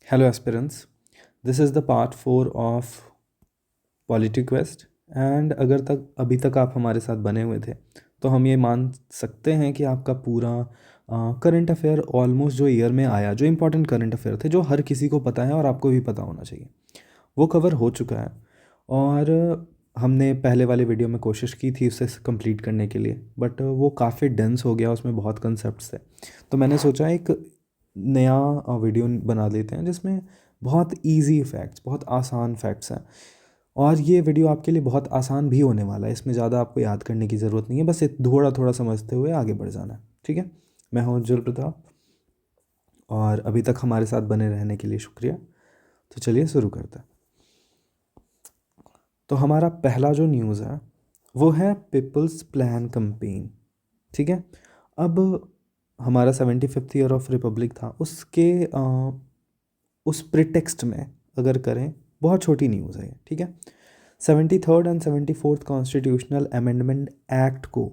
Hello, aspirants. This is the part 4 of PolityQuest and अगर तक अभी तक आप हमारे साथ बने हुए थे तो हम ये मान सकते हैं कि आपका पूरा करंट अफेयर ऑलमोस्ट जो ईयर में आया, जो इम्पोर्टेंट करंट अफेयर थे, जो हर किसी को पता है और आपको भी पता होना चाहिए, वो कवर हो चुका है। और हमने पहले वाले वीडियो में कोशिश की थी उसे कंप्लीट करने के लिए, बट वो काफ़ी डेंस हो गया, उसमें बहुत कंसेप्ट्स थे। तो मैंने सोचा एक नया वीडियो बना लेते हैं जिसमें बहुत इजी फैक्ट्स, बहुत आसान फैक्ट्स हैं। और ये वीडियो आपके लिए बहुत आसान भी होने वाला है, इसमें ज़्यादा आपको याद करने की ज़रूरत नहीं है, बस थोड़ा थोड़ा समझते हुए आगे बढ़ जाना है। ठीक है। मैं हूँ उज्जवल प्रताप, और अभी तक हमारे साथ बने रहने के लिए शुक्रिया। तो चलिए शुरू करते हैं। तो हमारा पहला जो न्यूज़ है वो है पीपल्स प्लान कैंपेन। ठीक है। अब हमारा 75th ईयर ऑफ रिपब्लिक था, उसके उस प्रिटेक्स्ट में अगर करें, बहुत छोटी न्यूज़ है ये। ठीक है। 73rd and 74th constitutional amendment act को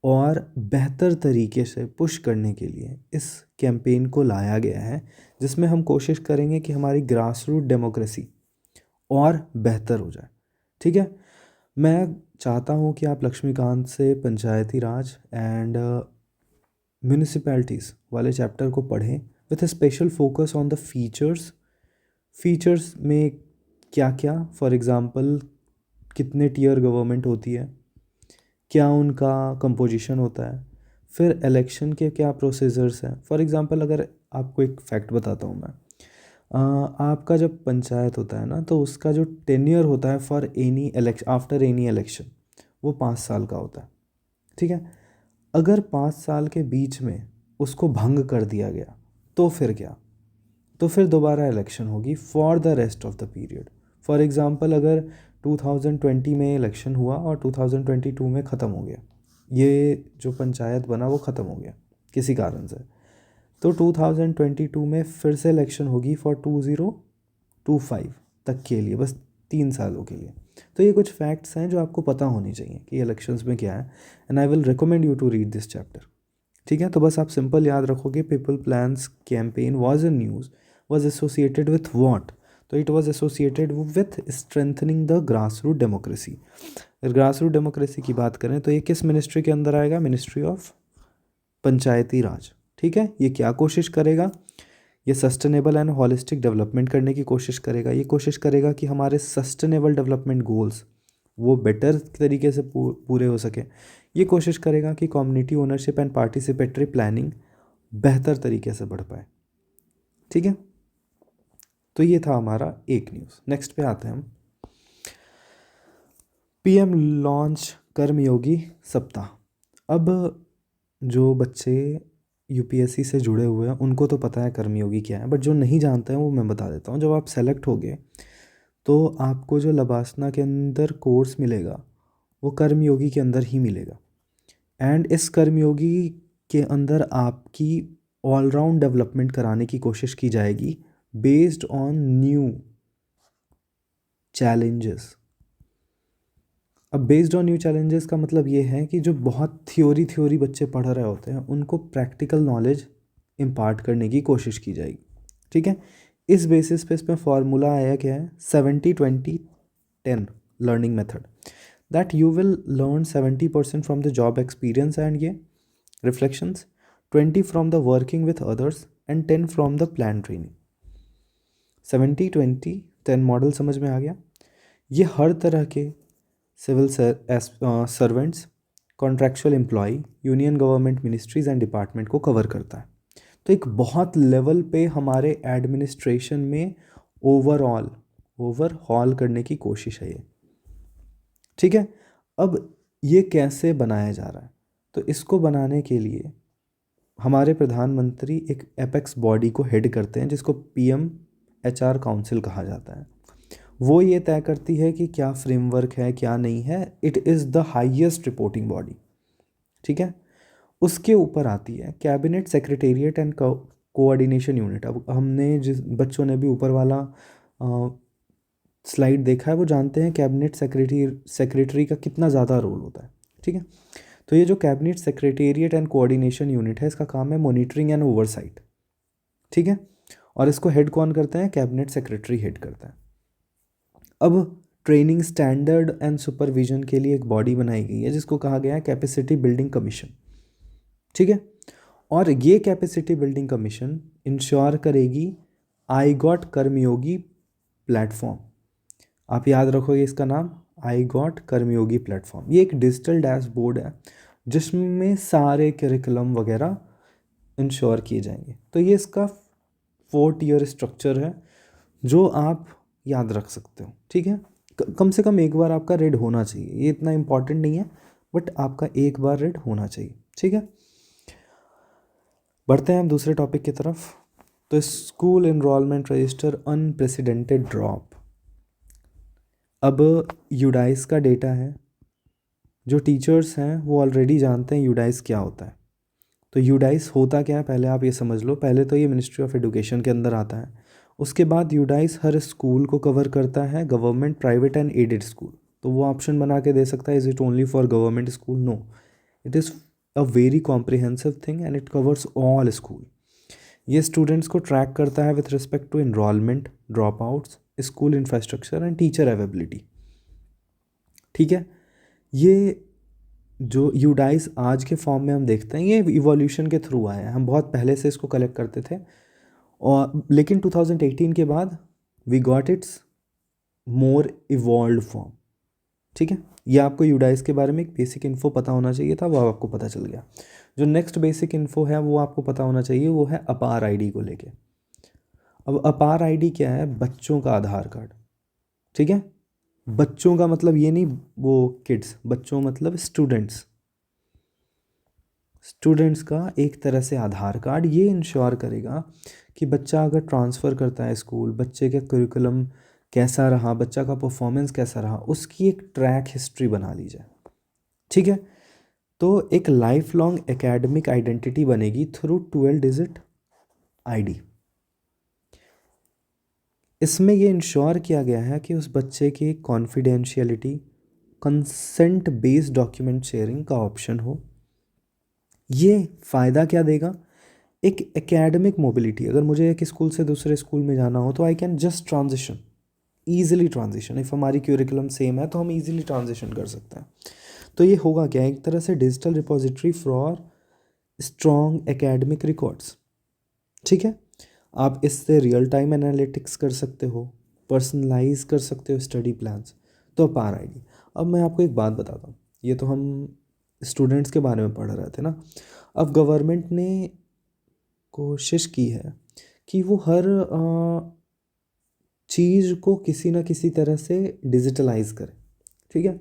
और बेहतर तरीके से पुश करने के लिए इस कैंपेन को लाया गया है, जिसमें हम कोशिश करेंगे कि हमारी ग्रास रूट डेमोक्रेसी और बेहतर हो जाए। ठीक है। मैं चाहता हूँ कि आप लक्ष्मीकांत से पंचायती राज एंड म्यूनिसिपैलिटीज़ वाले चैप्टर को पढ़ें with a special focus on the features. Features में क्या क्या, फॉर एग्ज़ाम्पल कितने टीयर गवर्नमेंट होती है, क्या उनका कंपोजिशन होता है, फिर इलेक्शन के क्या प्रोसीजर्स हैं। फॉर एग्ज़ाम्पल अगर आपको एक फैक्ट बताता हूँ मैं, आपका जब पंचायत होता है ना, तो उसका जो टेन्योर होता है for any election, after any election, वो 5 साल का होता है। ठीक है। अगर 5 साल के बीच में उसको भंग कर दिया गया तो फिर क्या, तो फिर दोबारा इलेक्शन होगी for the rest of the period. For example अगर 2020 में इलेक्शन हुआ और 2022 में ख़त्म हो गया, ये जो पंचायत बना वो ख़त्म हो गया किसी कारण से, तो 2022 में फिर से इलेक्शन होगी फॉर 2025 तक के लिए, बस 3 सालों के लिए। तो ये कुछ फैक्ट्स हैं जो आपको पता होनी चाहिए कि इलेक्शंस में क्या है, and I will recommend you to read this chapter. ठीक है। तो बस आप सिंपल याद रखोगे people plans campaign was in news, was associated with what. तो it was associated with strengthening the grass root democracy. अगर ग्रास रूट डेमोक्रेसी की बात करें तो ये किस मिनिस्ट्री के अंदर आएगा? मिनिस्ट्री ऑफ पंचायती राज। ठीक है। ये क्या कोशिश करेगा? ये सस्टेनेबल एंड हॉलिस्टिक डेवलपमेंट करने की कोशिश करेगा। ये कोशिश करेगा कि हमारे सस्टेनेबल डेवलपमेंट गोल्स वो बेटर तरीके से पूरे हो सके। ये कोशिश करेगा कि community ownership and participatory planning बेहतर तरीके से बढ़ पाए। ठीक है। तो ये था हमारा एक न्यूज़। नेक्स्ट पे आते हैं हम। पीएम लॉन्च कर्मयोगी सप्ताह। अब जो बच्चे यूपीएससी से जुड़े हुए हैं उनको तो पता है कर्मयोगी क्या है, बट जो नहीं जानते हैं वो मैं बता देता हूँ। जब आप सेलेक्ट होगे तो आपको जो लबासना के अंदर कोर्स मिलेगा वो कर्मयोगी के अंदर ही मिलेगा। एंड इस कर्मयोगी के अंदर आपकी ऑलराउंड डेवलपमेंट कराने की कोशिश की जाएगी बेस्ड ऑन न्यू चैलेंजेस। अब बेस्ड ऑन न्यू चैलेंजेस का मतलब ये है कि जो बहुत थ्योरी बच्चे पढ़ रहे होते हैं उनको प्रैक्टिकल नॉलेज इम्पार्ट करने की कोशिश की जाएगी। ठीक है। इस बेसिस पे इसमें फॉर्मूला आया क्या है? 70-20-10 learning method, that you will learn 70% from the job experience and ये reflections, 20 from the working with others and 10 from the plan training. 70-20-10 model समझ में आ गया? ये हर तरह के civil servants, contractual employ, union government ministries and department को कवर करता है। तो एक बहुत लेवल पे हमारे एडमिनिस्ट्रेशन में ओवरहॉल करने की कोशिश है ये। ठीक है। अब ये कैसे बनाया जा रहा है? तो इसको बनाने के लिए हमारे प्रधानमंत्री एक एपेक्स बॉडी को हेड करते हैं जिसको पीएम एचआर काउंसिल कहा जाता है। वो ये तय करती है कि क्या फ्रेमवर्क है, क्या नहीं है। It is the highest reporting body. ठीक है। उसके ऊपर आती है cabinet secretariat and coordination unit. अब हमने जिस बच्चों ने भी ऊपर वाला स्लाइड देखा है वो जानते हैं कैबिनेट सेक्रेटरी का कितना ज़्यादा रोल होता है। ठीक है। तो ये जो cabinet secretariat and coordination unit है, इसका काम है मॉनिटरिंग एंड ओवरसाइट। ठीक है। और इसको हेड कौन करते हैं? कैबिनेट सेक्रेटरी हेड करता है। अब ट्रेनिंग स्टैंडर्ड एंड सुपरविजन के लिए एक बॉडी बनाई गई है जिसको कहा गया है कैपेसिटी बिल्डिंग कमीशन, ठीक है। और ये कैपेसिटी बिल्डिंग कमीशन इंश्योर करेगी आई गॉट कर्मयोगी प्लेटफॉर्म। आप याद रखोगे इसका नाम, आई गॉट कर्मयोगी प्लेटफॉर्म। ये एक डिजिटल डैशबोर्ड है जिसमें सारे करिकुलम वगैरह इंश्योर किए जाएंगे। तो ये इसका 4 टियर स्ट्रक्चर है जो आप याद रख सकते हो, ठीक है। कम से कम एक बार आपका रेड होना चाहिए, ये इतना इम्पॉर्टेंट नहीं है बट आपका एक बार रेड होना चाहिए, ठीक है। बढ़ते हैं हम दूसरे टॉपिक की तरफ। तो school enrolment register unprecedented drop. अब यूडाइस का डेटा है, जो टीचर्स हैं वो ऑलरेडी जानते हैं यूडाइस क्या होता है। तो यूडाइस होता क्या है पहले आप ये समझ लो। पहले तो ये मिनिस्ट्री ऑफ एजुकेशन के अंदर आता है। उसके बाद यूडाइस हर स्कूल को कवर करता है, government, private and aided school. तो वो ऑप्शन बना के दे सकता है, is it only for government school? No, it is a very comprehensive thing and it covers all school. ये स्टूडेंट्स को ट्रैक करता है with respect to enrolment, drop outs, school infrastructure and teacher availability, ठीक है। ये जो UDISE आज के फॉर्म में हम देखते हैं ये इवोल्यूशन के थ्रू आया है। हम बहुत पहले से इसको कलेक्ट करते थे और लेकिन 2018 के बाद we got its more evolve form, ठीक है। ये आपको यूडाइस के बारे में एक बेसिक इन्फो पता होना चाहिए था, वो आपको पता चल गया। जो नेक्स्ट बेसिक इन्फो है वो आपको पता होना चाहिए, वो है अपार आईडी को लेके। अब अपार आईडी क्या है? बच्चों का आधार कार्ड, ठीक है। बच्चों का मतलब ये नहीं वो किड्स, बच्चों मतलब स्टूडेंट्स। स्टूडेंट्स का एक तरह से आधार कार्ड ये इंश्योर करेगा कि बच्चा अगर ट्रांसफ़र करता है स्कूल, बच्चे का करिकुलम कैसा रहा, बच्चा का परफॉर्मेंस कैसा रहा, उसकी एक ट्रैक हिस्ट्री बना ली जाए, ठीक है। तो एक लाइफ लॉन्ग एकेडमिक आइडेंटिटी बनेगी थ्रू 12 डिजिट आईडी। इसमें ये इंश्योर किया गया है कि उस बच्चे की confidentiality, consent based document sharing का ऑप्शन हो। ये फ़ायदा क्या देगा? एक एकेडमिक मोबिलिटी। अगर मुझे एक स्कूल से दूसरे स्कूल में जाना हो तो I can just transition, easily transition. If हमारी क्यूरिकुलम सेम है तो हम ईजिली ट्रांजिशन कर सकते हैं। तो ये होगा क्या? एक तरह से digital repository for strong academic records, ठीक है। आप इससे रियल टाइम एनालिटिक्स कर सकते हो, पर्सनलाइज कर सकते हो स्टडी प्लान्स। तो अपार आईडी। अब मैं आपको एक बात बताता हूँ, ये तो हम स्टूडेंट्स के बारे में पढ़ रहे थे ना। अब गवर्नमेंट ने कोशिश की है कि वो हर चीज़ को किसी ना किसी तरह से डिजिटलाइज करे, ठीक है।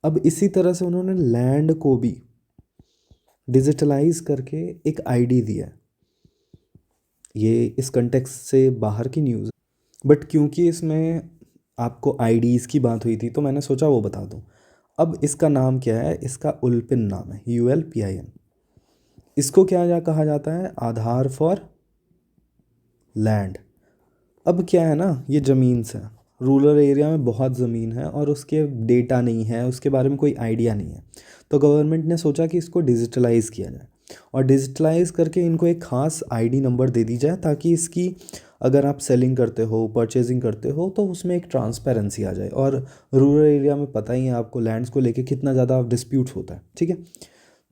अब इसी तरह से उन्होंने लैंड को भी डिजिटलाइज करके एक आईडी दिया है। ये इस कंटेक्स्ट से बाहर की न्यूज़ है बट क्योंकि इसमें आपको आईडीज़ की बात हुई थी तो मैंने सोचा वो बता दूँ। अब इसका नाम क्या है? इसका उल्पिन नाम है, ULPIN। इसको क्या कहा जाता है? आधार फॉर लैंड। अब क्या है ना, ये ज़मीन से, रूरल एरिया में बहुत ज़मीन है और उसके डेटा नहीं है, उसके बारे में कोई आइडिया नहीं है। तो गवर्नमेंट ने सोचा कि इसको डिजिटलाइज़ किया जाए और डिजिटलाइज़ करके इनको एक ख़ास आईडी नंबर दे दी जाए ताकि इसकी अगर आप सेलिंग करते हो, परचेजिंग करते हो तो उसमें एक ट्रांसपेरेंसी आ जाए। और रूरल एरिया में पता ही है आपको लैंड्स को लेके कितना ज़्यादा डिस्प्यूट्स होता है, ठीक है।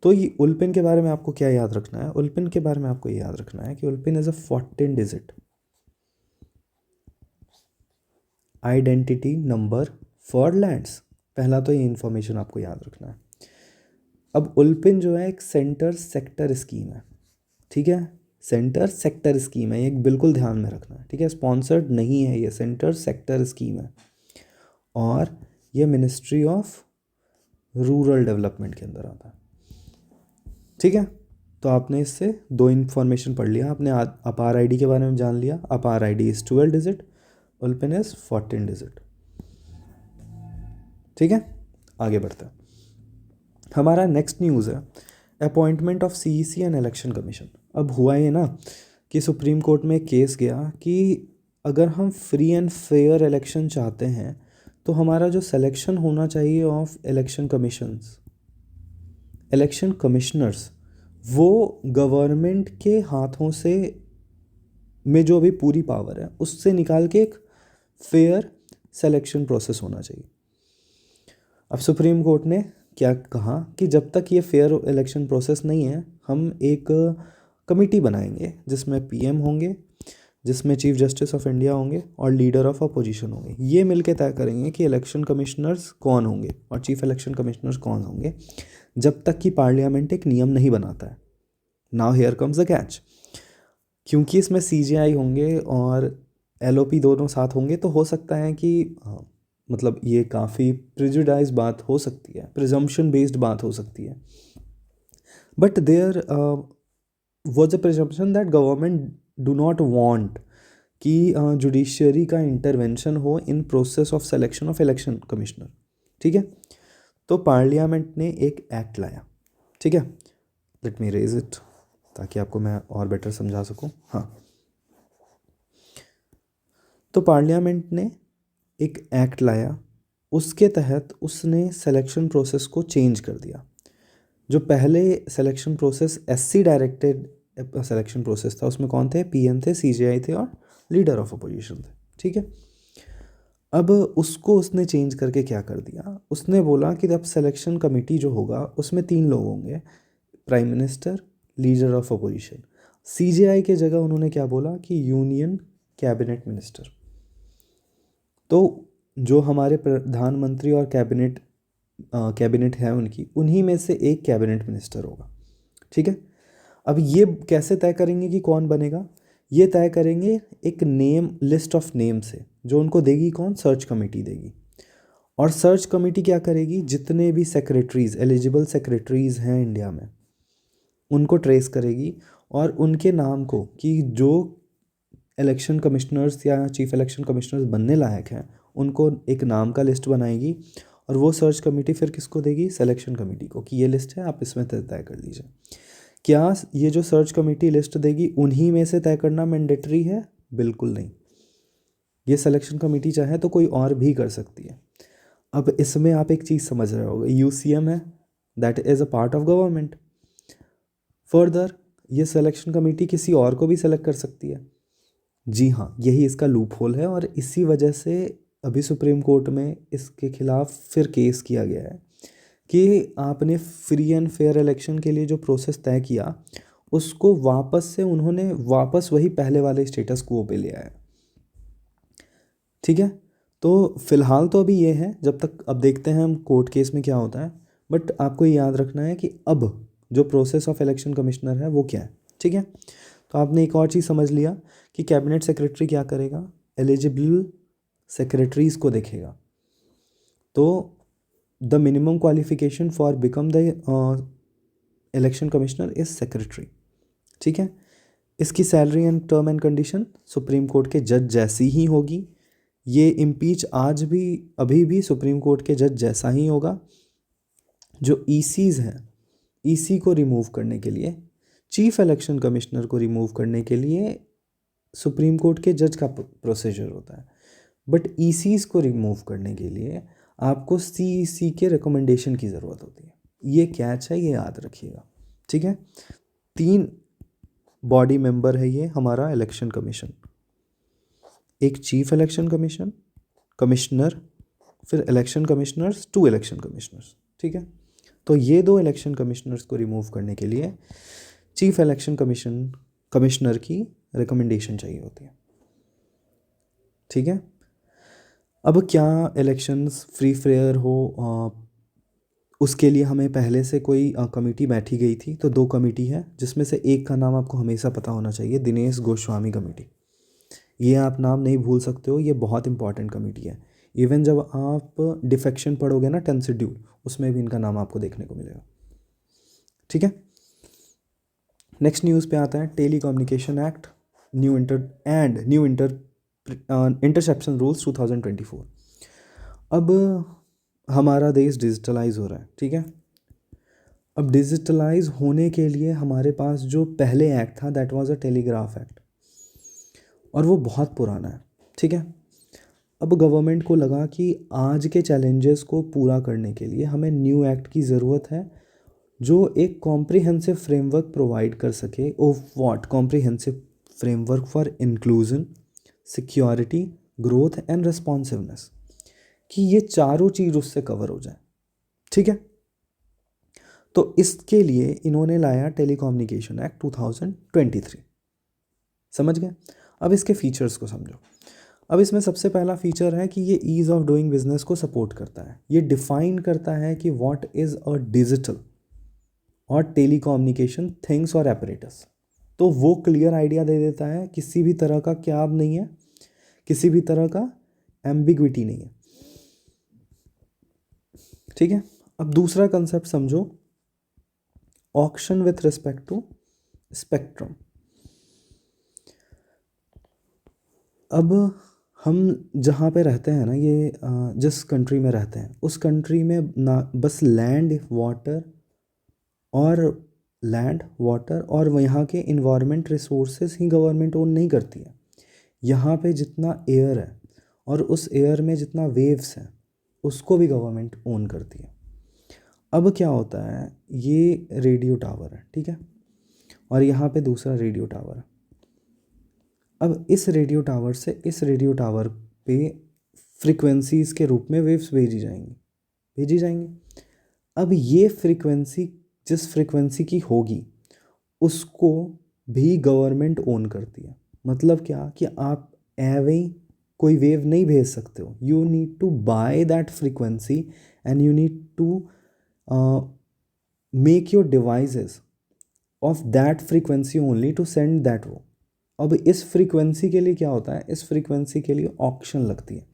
तो ये उल्पिन के बारे में आपको क्या याद रखना है? उल्पिन के बारे में आपको ये याद रखना है कि ULPIN is a 14 digit identity number for lands. पहला तो ये इन्फॉर्मेशन आपको याद रखना है। अब उल्पिन जो है एक सेंटर सेक्टर स्कीम है, ठीक है। सेंटर सेक्टर स्कीम है, ये बिल्कुल ध्यान में रखना है, ठीक है। स्पॉन्सर्ड नहीं है, ये सेंटर सेक्टर स्कीम है और ये मिनिस्ट्री ऑफ रूरल डेवलपमेंट के अंदर आता है, ठीक है। तो आपने इससे 2 इन्फॉर्मेशन पढ़ लिया। आपने अपार आईडी के बारे में जान लिया। APAR ID is 12 digit, ULPIN is 14 digit, ठीक है। आगे बढ़ते हैं। हमारा नेक्स्ट न्यूज़ है appointment of CEC and Election Commission. अब हुआ ये ना कि सुप्रीम कोर्ट में केस गया कि अगर हम फ्री एंड फेयर इलेक्शन चाहते हैं तो हमारा जो सिलेक्शन होना चाहिए ऑफ इलेक्शन कमिश्नर्स वो गवर्नमेंट के हाथों से में जो अभी पूरी पावर है उससे निकाल के एक फेयर सिलेक्शन प्रोसेस होना चाहिए। अब सुप्रीम कोर्ट ने क्या कहा कि जब तक ये फेयर इलेक्शन प्रोसेस नहीं है, हम एक कमेटी बनाएंगे जिसमें पीएम होंगे, जिसमें चीफ जस्टिस ऑफ इंडिया होंगे और लीडर ऑफ अपोजिशन होंगे। ये मिलके तय करेंगे कि इलेक्शन कमिश्नर्स कौन होंगे और चीफ इलेक्शन कमिश्नर्स कौन होंगे, जब तक कि पार्लियामेंट एक नियम नहीं बनाता है। Now here comes the catch, क्योंकि इसमें सीजेआई होंगे और एलओपी दोनों साथ होंगे, तो हो सकता है कि मतलब ये काफ़ी प्रिजुडाइज बात हो सकती है, प्रिजम्पशन बेस्ड बात हो सकती है। But there was a presumption that government do not want कि जुडिशियरी का इंटरवेंशन हो in process of selection of election commissioner. ठीक है, तो पार्लियामेंट ने एक एक्ट लाया। ठीक है, लेट मी रेज इट ताकि आपको मैं और बेटर समझा सकूं। हाँ, तो पार्लियामेंट ने एक एक्ट लाया, उसके तहत उसने सिलेक्शन प्रोसेस को चेंज कर दिया। जो पहले selection process SC directed selection process था, उसमें कौन थे? पीएम थे, सीजेआई थे और लीडर ऑफ अपोजिशन थे। ठीक है, अब उसको उसने चेंज करके क्या कर दिया, उसने बोला कि अब सिलेक्शन कमेटी जो होगा उसमें 3 लोग होंगे, prime minister, leader of opposition. CJI के जगह उन्होंने क्या बोला कि यूनियन कैबिनेट मिनिस्टर। तो जो हमारे प्रधानमंत्री और कैबिनेट है उनकी, उन्हीं में से एक कैबिनेट मिनिस्टर होगा। ठीक है, अब ये कैसे तय करेंगे कि कौन बनेगा? ये तय करेंगे एक नेम लिस्ट ऑफ नेम से, जो उनको देगी कौन? सर्च कमेटी देगी। और सर्च कमेटी क्या करेगी? जितने भी सेक्रेटरीज, एलिजिबल सेक्रेटरीज हैं इंडिया में, उनको ट्रेस करेगी और उनके नाम को, कि जो इलेक्शन कमिश्नर्स या चीफ इलेक्शन कमिश्नर्स बनने लायक हैं, उनको एक नाम का लिस्ट बनाएगी। और वो सर्च कमेटी फिर किसको देगी? सिलेक्शन कमेटी को, कि ये लिस्ट है, आप इसमें तय कर लीजिए। क्या ये जो सर्च कमेटी लिस्ट देगी उन्हीं में से तय करना मैंडेटरी है? बिल्कुल नहीं। ये सिलेक्शन कमेटी चाहे तो कोई और भी कर सकती है। अब इसमें आप एक चीज़ समझ रहे होगे, यूसीएम है, that is a part of government. Further ये सिलेक्शन कमेटी किसी और को भी सेलेक्ट कर सकती है। जी हाँ, यही इसका लूप होल है और इसी वजह से अभी सुप्रीम कोर्ट में इसके खिलाफ फिर केस किया गया है कि आपने फ्री एंड फेयर इलेक्शन के लिए जो प्रोसेस तय किया, उसको वापस से उन्होंने वापस वही पहले वाले स्टेटस क्वो पे ले आया। ठीक है, तो फिलहाल तो अभी ये है, जब तक अब देखते हैं हम कोर्ट केस में क्या होता है। बट आपको ये याद रखना है कि अब जो प्रोसेस ऑफ इलेक्शन कमिश्नर है वो क्या है। ठीक है, तो आपने एक और चीज़ समझ लिया कि कैबिनेट सेक्रेटरी क्या करेगा? एलिजिबल सेक्रेटरीज को देखेगा। तो the minimum qualification for become the election commissioner is secretary. ठीक है, इसकी salary and term and condition supreme court के जज जैसी ही होगी। ये इम्पीच आज भी अभी भी सुप्रीम कोर्ट के जज जैसा ही होगा। जो ईसीज हैं, ईसी को रिमूव करने के लिए, चीफ इलेक्शन कमिश्नर को रिमूव करने के लिए सुप्रीम कोर्ट के जज का प्रोसीजर होता है। बट ईसीज को रिमूव करने के लिए आपको सीईसी के रिकमेंडेशन की ज़रूरत होती है। ये कैच है, ये याद रखिएगा। ठीक है, 3 बॉडी मेंबर है ये हमारा इलेक्शन कमीशन, एक चीफ इलेक्शन कमिश्नर, फिर इलेक्शन कमिश्नर्स, 2 इलेक्शन कमिश्नर्स। ठीक है, तो ये 2 इलेक्शन कमिश्नर्स को रिमूव करने के लिए चीफ इलेक्शन कमिश्नर की रिकमेंडेशन चाहिए होती है। ठीक है, अब क्या इलेक्शंस फ्री फेयर हो, उसके लिए हमें पहले से कोई कमेटी बैठी गई थी। तो 2 कमेटी है, जिसमें से एक का नाम आपको हमेशा पता होना चाहिए, दिनेश गोस्वामी कमेटी। ये आप नाम नहीं भूल सकते हो, ये बहुत इंपॉर्टेंट कमेटी है। इवन जब आप डिफेक्शन पढ़ोगे ना 10th शेड्यूल, उसमें भी इनका नाम आपको देखने को मिलेगा। ठीक है, नेक्स्ट न्यूज़ पे आता है telecommunication act, new interception rules 2024। अब हमारा देश डिजिटलाइज हो रहा है। ठीक है, अब डिजिटलाइज होने के लिए हमारे पास जो पहले एक्ट था, that was a telegraph act, और वो बहुत पुराना है। ठीक है, अब गवर्नमेंट को लगा कि आज के चैलेंजेस को पूरा करने के लिए हमें न्यू एक्ट की ज़रूरत है, जो एक कॉम्प्रिहेंसिव फ्रेमवर्क प्रोवाइड कर सके। Of what? Comprehensive framework for inclusion, security, growth and responsiveness, कि ये चारों चीज़ उससे कवर हो जाए। ठीक है, तो इसके लिए इन्होंने लाया टेलीकम्युनिकेशन एक्ट 2023। समझ गए? अब इसके फीचर्स को समझो। अब इसमें सबसे पहला फीचर है कि ये ईज़ ऑफ डूइंग बिजनेस को सपोर्ट करता है। ये डिफाइन करता है कि व्हाट इज़ अ डिजिटल और टेलीकम्युनिकेशन थिंग्स और एपरेटस। तो वो क्लियर आइडिया दे देता है, किसी भी तरह का क्या अब नहीं है, किसी भी तरह का एम्बिग्विटी नहीं है। ठीक है, अब दूसरा कंसेप्ट समझो, auction with respect to spectrum. अब हम जहाँ पे रहते हैं ना, ये जिस कंट्री में रहते हैं उस कंट्री में ना बस लैंड वाटर और यहाँ के इन्वायरमेंट रिसोर्सेज ही गवर्नमेंट ओन नहीं करती है। यहाँ पे जितना एयर है और उस एयर में जितना वेव्स हैं उसको भी गवर्नमेंट ओन करती है। अब क्या होता है, ये रेडियो टावर है, ठीक है, और यहाँ पे दूसरा रेडियो टावर है। अब इस रेडियो टावर से इस रेडियो टावर पे फ्रीक्वेंसीज़ के रूप में वेव्स भेजी जाएंगी। अब ये फ्रीक्वेंसी जिस फ्रीक्वेंसी की होगी उसको भी गवर्नमेंट ओन करती है। मतलब क्या कि आप एवे कोई वेव नहीं भेज सकते हो, you need to buy that frequency and you need to make your devices of that frequency only to send that वो। अब इस फ्रीक्वेंसी के लिए क्या होता है, इस फ्रीक्वेंसी के लिए ऑक्शन लगती है।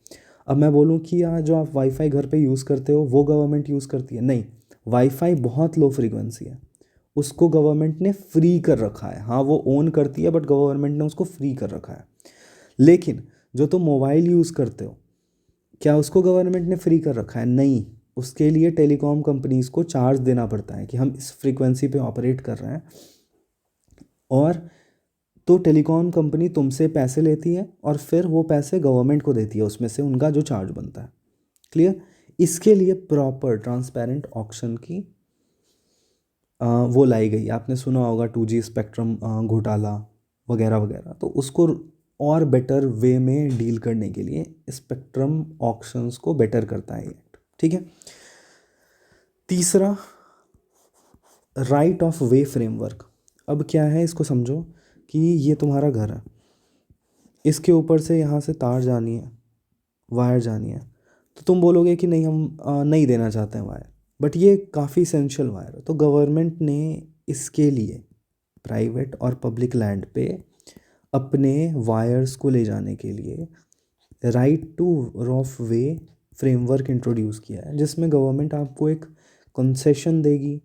अब मैं बोलूँ कि यार जो आप वाईफाई घर पे यूज़ करते हो वो गवर्नमेंट यूज़ करती है, नहीं, वाईफाई बहुत लो फ्रीक्वेंसी है, उसको गवर्नमेंट ने फ्री कर रखा है। हाँ वो ओन करती है बट गवर्नमेंट ने उसको फ्री कर रखा है। लेकिन जो तुम मोबाइल यूज़ करते हो, क्या उसको गवर्नमेंट ने फ्री कर रखा है? नहीं, उसके लिए टेलीकॉम कंपनीज़ को चार्ज देना पड़ता है कि हम इस फ्रीक्वेंसी पे ऑपरेट कर रहे हैं, और तो टेलीकॉम कंपनी तुमसे पैसे लेती है और फिर वो पैसे गवर्नमेंट को देती है, उसमें से उनका जो चार्ज बनता है। क्लियर? इसके लिए प्रॉपर ट्रांसपेरेंट ऑक्शन की वो लाई गई। आपने सुना होगा 2G स्पेक्ट्रम घोटाला वगैरह वगैरह, तो उसको और बेटर वे में डील करने के लिए स्पेक्ट्रम ऑक्शंस को बेटर करता है ये एक्ट। ठीक है, तीसरा राइट ऑफ वे फ्रेमवर्क। अब क्या है, इसको समझो कि ये तुम्हारा घर है, इसके ऊपर से यहाँ से तार जानी है, वायर जानी है, तो तुम बोलोगे कि नहीं हम नहीं देना चाहते हैं वायर, बट ये काफ़ी इसेंशियल वायर है। तो गवर्नमेंट ने इसके लिए प्राइवेट और पब्लिक लैंड पे अपने वायर्स को ले जाने के लिए right two of way framework introduce किया है, जिसमें गवर्नमेंट आपको एक कंसेशन देगी,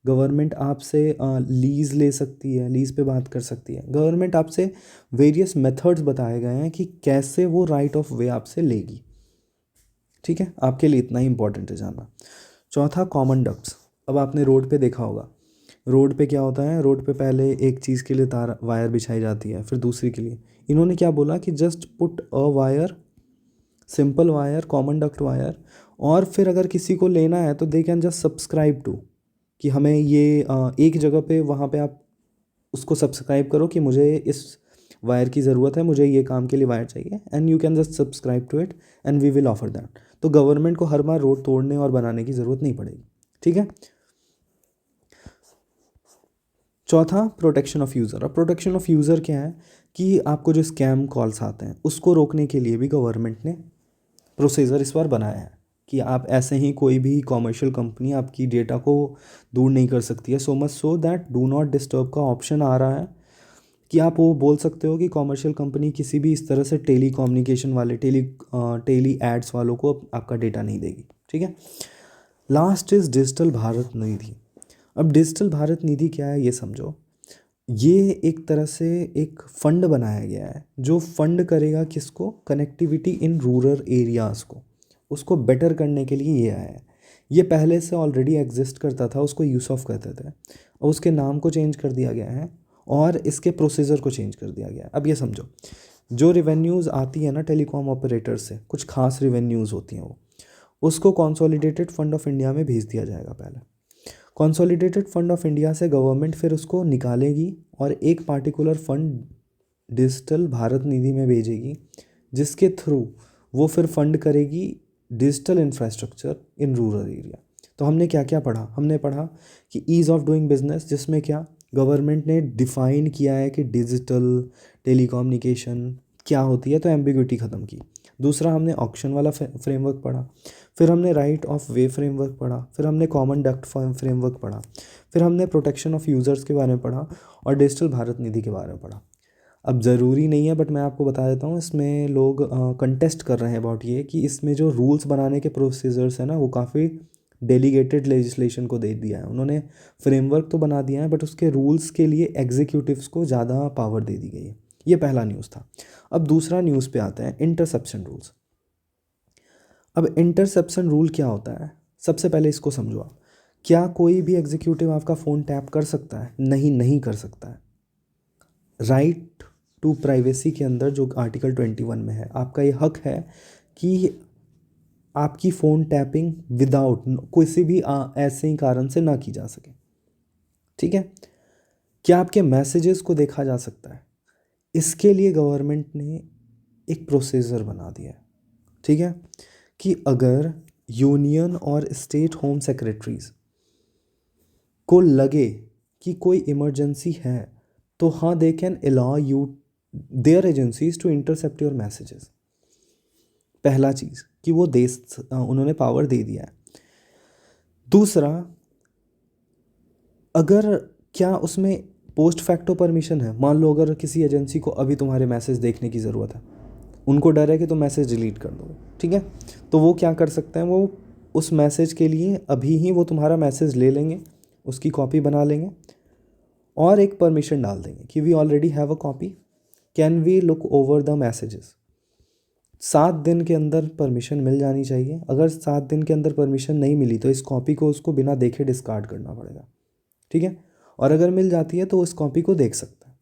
गवर्नमेंट आपसे लीज़ ले सकती है, लीज़ पे बात कर सकती है, गवर्नमेंट आपसे वेरियस मेथड्स बताए गए हैं कि कैसे वो राइट ऑफ वे आपसे लेगी। ठीक है, आपके लिए इतना ही इंपॉर्टेंट है जानना। चौथा, कॉमन डक्ट्स। अब आपने रोड पे देखा होगा, रोड पे क्या होता है, रोड पे पहले एक चीज़ के लिए तार वायर बिछाई जाती है, फिर दूसरी के लिए। इन्होंने क्या बोला कि just put a wire, simple wire, common duct wire, और फिर अगर किसी को लेना है तो they can just subscribe to, कि हमें ये एक जगह पे वहाँ पे आप उसको सब्सक्राइब करो कि मुझे इस वायर की ज़रूरत है, मुझे ये काम के लिए वायर चाहिए, and you can just subscribe to it and we will offer that. तो गवर्नमेंट को हर बार रोड तोड़ने और बनाने की ज़रूरत नहीं पड़ेगी। ठीक है, चौथा, प्रोटेक्शन ऑफ यूज़र। अब प्रोटेक्शन ऑफ यूज़र क्या है कि आपको जो स्कैम कॉल्स आते हैं उसको रोकने के लिए भी गवर्नमेंट ने प्रोसीजर इस बार बनाया है कि आप ऐसे ही कोई भी कॉमर्शियल कंपनी आपकी डेटा को दूर नहीं कर सकती है। So much so that do not disturb का ऑप्शन आ रहा है कि आप वो बोल सकते हो कि कॉमर्शियल कंपनी किसी भी इस तरह से टेली कम्युनिकेशन वाले टेली एड्स वालों को आपका डेटा नहीं देगी। ठीक है, लास्ट इज़ डिजिटल भारत निधि। अब डिजिटल भारत निधि क्या है ये समझो। ये एक तरह से एक फ़ंड बनाया गया है जो फंड करेगा किसको, कनेक्टिविटी इन रूरल एरियाज़ को, उसको बेटर करने के लिए ये आया है। ये पहले से ऑलरेडी एग्जिस्ट करता था, उसको यूज़ ऑफ करते थे, और उसके नाम को चेंज कर दिया गया है और इसके प्रोसीजर को चेंज कर दिया गया है। अब ये समझो, जो रिवेन्यूज़ आती है ना टेलीकॉम ऑपरेटर से, कुछ खास रिवेन्यूज़ होती हैं वो, उसको कंसोलिडेटेड फंड ऑफ इंडिया में भेज दिया जाएगा। पहले कंसोलिडेटेड फंड ऑफ इंडिया से गवर्नमेंट फिर उसको निकालेगी और एक पार्टिकुलर फंड डिजिटल भारत निधि में भेजेगी, जिसके थ्रू वो फिर फंड करेगी digital infrastructure in rural area. तो हमने क्या क्या पढ़ा? हमने पढ़ा कि ईज़ ऑफ डूइंग बिजनेस, जिसमें क्या गवर्नमेंट ने डिफ़ाइन किया है कि डिजिटल टेलीकम्युनिकेशन क्या होती है, तो एम्बिग्विटी ख़त्म की। दूसरा हमने ऑक्शन वाला फ्रेमवर्क पढ़ा, फिर हमने राइट ऑफ वे फ्रेमवर्क पढ़ा, फिर हमने कॉमन डक्ट फ्रेमवर्क पढ़ा, फिर हमने प्रोटेक्शन ऑफ यूज़र्स के बारे में पढ़ा और डिजिटल भारत निधि के बारे में पढ़ा। अब ज़रूरी नहीं है, बट मैं आपको बता देता हूँ, इसमें लोग कंटेस्ट कर रहे हैं अबाउट ये कि इसमें जो रूल्स बनाने के प्रोसीजर्स हैं ना, वो काफ़ी डेलीगेटेड लेजिस्लेशन को दे दिया है। उन्होंने फ्रेमवर्क तो बना दिया है, बट उसके रूल्स के लिए एग्जीक्यूटिव्स को ज़्यादा पावर दे दी गई है। ये पहला न्यूज़ था। अब दूसरा न्यूज़ पे आते हैं, इंटरसेप्शन रूल्स। अब इंटरसेप्शन रूल क्या होता है? सबसे पहले इसको समझो आप। क्या कोई भी एग्जीक्यूटिव आपका फ़ोन टैप कर सकता है? नहीं, नहीं कर सकता है। राइट टू प्राइवेसी के अंदर जो आर्टिकल 21 में है, आपका ये हक है कि आपकी फ़ोन टैपिंग विदाउट किसी भी ऐसे ही कारण से ना की जा सके। ठीक है? क्या आपके मैसेजेस को देखा जा सकता है? इसके लिए गवर्नमेंट ने एक प्रोसीजर बना दिया है। ठीक है? कि अगर यूनियन और स्टेट होम सेक्रेटरीज को लगे कि कोई इमरजेंसी है, तो हाँ, they can allow you their agencies to intercept your messages. पहला चीज़ कि वो उन्होंने पावर दे दिया है। दूसरा, अगर क्या उसमें पोस्ट फैक्टो परमिशन है? मान लो अगर किसी एजेंसी को अभी तुम्हारे मैसेज देखने की ज़रूरत है, उनको डर है कि तुम मैसेज डिलीट कर दोगे, ठीक है, तो वो क्या कर सकते हैं, वो उस मैसेज के लिए अभी ही वो तुम्हारा मैसेज ले लेंगे, उसकी कॉपी बना लेंगे और एक परमिशन डाल देंगे कि we already have a copy, can we look over the messages. 7 दिन के अंदर परमिशन मिल जानी चाहिए। अगर 7 दिन के अंदर परमिशन नहीं मिली तो इस कॉपी को उसको बिना देखे डिस्कार्ड करना पड़ेगा। ठीक है? और अगर मिल जाती है तो उस कॉपी को देख सकता है।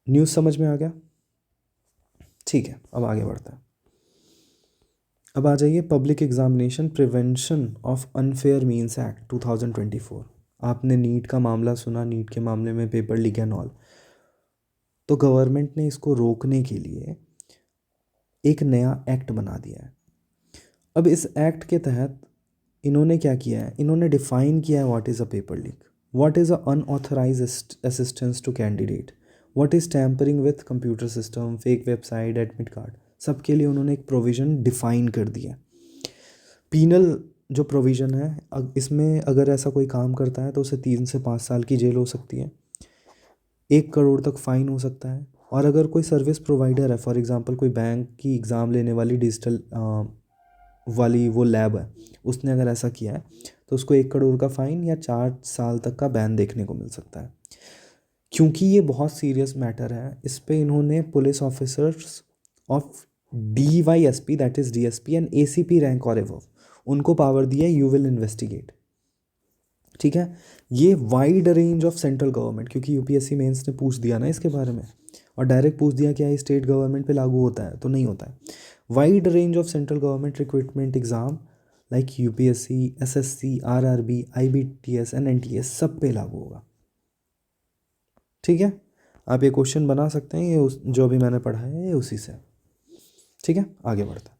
न्यूज़ समझ में आ गया? ठीक है, अब आगे बढ़ता है। अब आ जाइए, public examination prevention of unfair means act 2024। आपने नीट का मामला सुना, नीट के मामले में पेपर लीक एंड ऑल। तो गवर्नमेंट ने इसको रोकने के लिए एक नया एक्ट बना दिया है। अब इस एक्ट के तहत इन्होंने क्या किया है, इन्होंने डिफाइन किया है what is a paper leak, what is a unauthorised assistance to candidate, what is tampering with computer system, fake website, admit card, सबके लिए उन्होंने एक प्रोविज़न डिफाइन कर दिया। पीनल जो प्रोविज़न है, इसमें अगर ऐसा कोई काम करता है तो उसे 3 से 5 साल की जेल हो सकती है, 1 करोड़ तक फ़ाइन हो सकता है। और अगर कोई सर्विस प्रोवाइडर है, फॉर एग्जांपल कोई बैंक की एग्ज़ाम लेने वाली डिजिटल वाली वो लैब है, उसने अगर ऐसा किया है तो उसको 1 करोड़ का फ़ाइन या 4 साल तक का बैन देखने को मिल सकता है। क्योंकि ये बहुत सीरियस मैटर है, इस पे इन्होंने police officers of DYSP, that is DSP and ACP rank और एबव, उनको पावर दी है, यू विल इन्वेस्टिगेट। ठीक है? ये wide range of central government, क्योंकि UPSC मेंस ने पूछ दिया ना इसके बारे में, और डायरेक्ट पूछ दिया क्या ये स्टेट गवर्नमेंट पे लागू होता है, तो नहीं होता है। Wide range of central government recruitment exam like UPSC, SSC, RRB, IBTS and NTS सब पे लागू होगा। ठीक है? आप ये क्वेश्चन बना सकते हैं, ये जो भी मैंने पढ़ा है ये उसी से। ठीक है, आगे बढ़ता है।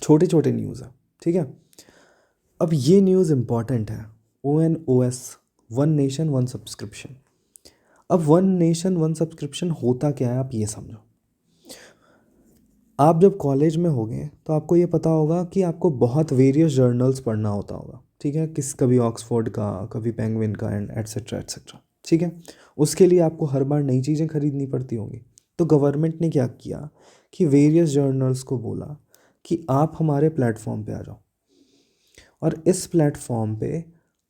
छोटे छोटे न्यूज़ है, ठीक है। अब ये न्यूज़ इम्पॉर्टेंट है, ONOS, one nation one subscription. अब वन नेशन वन सब्सक्रिप्शन होता क्या है, आप ये समझो। आप जब कॉलेज में होंगे तो आपको ये पता होगा कि आपको बहुत वेरियस जर्नल्स पढ़ना होता होगा, ठीक है, कभी ऑक्सफोर्ड का, कभी पेंगुइन का एंड एट्सेट्रा एट्सेट्रा। ठीक है, उसके लिए आपको हर बार नई चीज़ें खरीदनी पड़ती होंगी। तो गवर्नमेंट ने क्या किया कि वेरियस जर्नल्स को बोला कि आप हमारे प्लेटफॉर्म पे आ जाओ, और इस प्लेटफॉर्म पे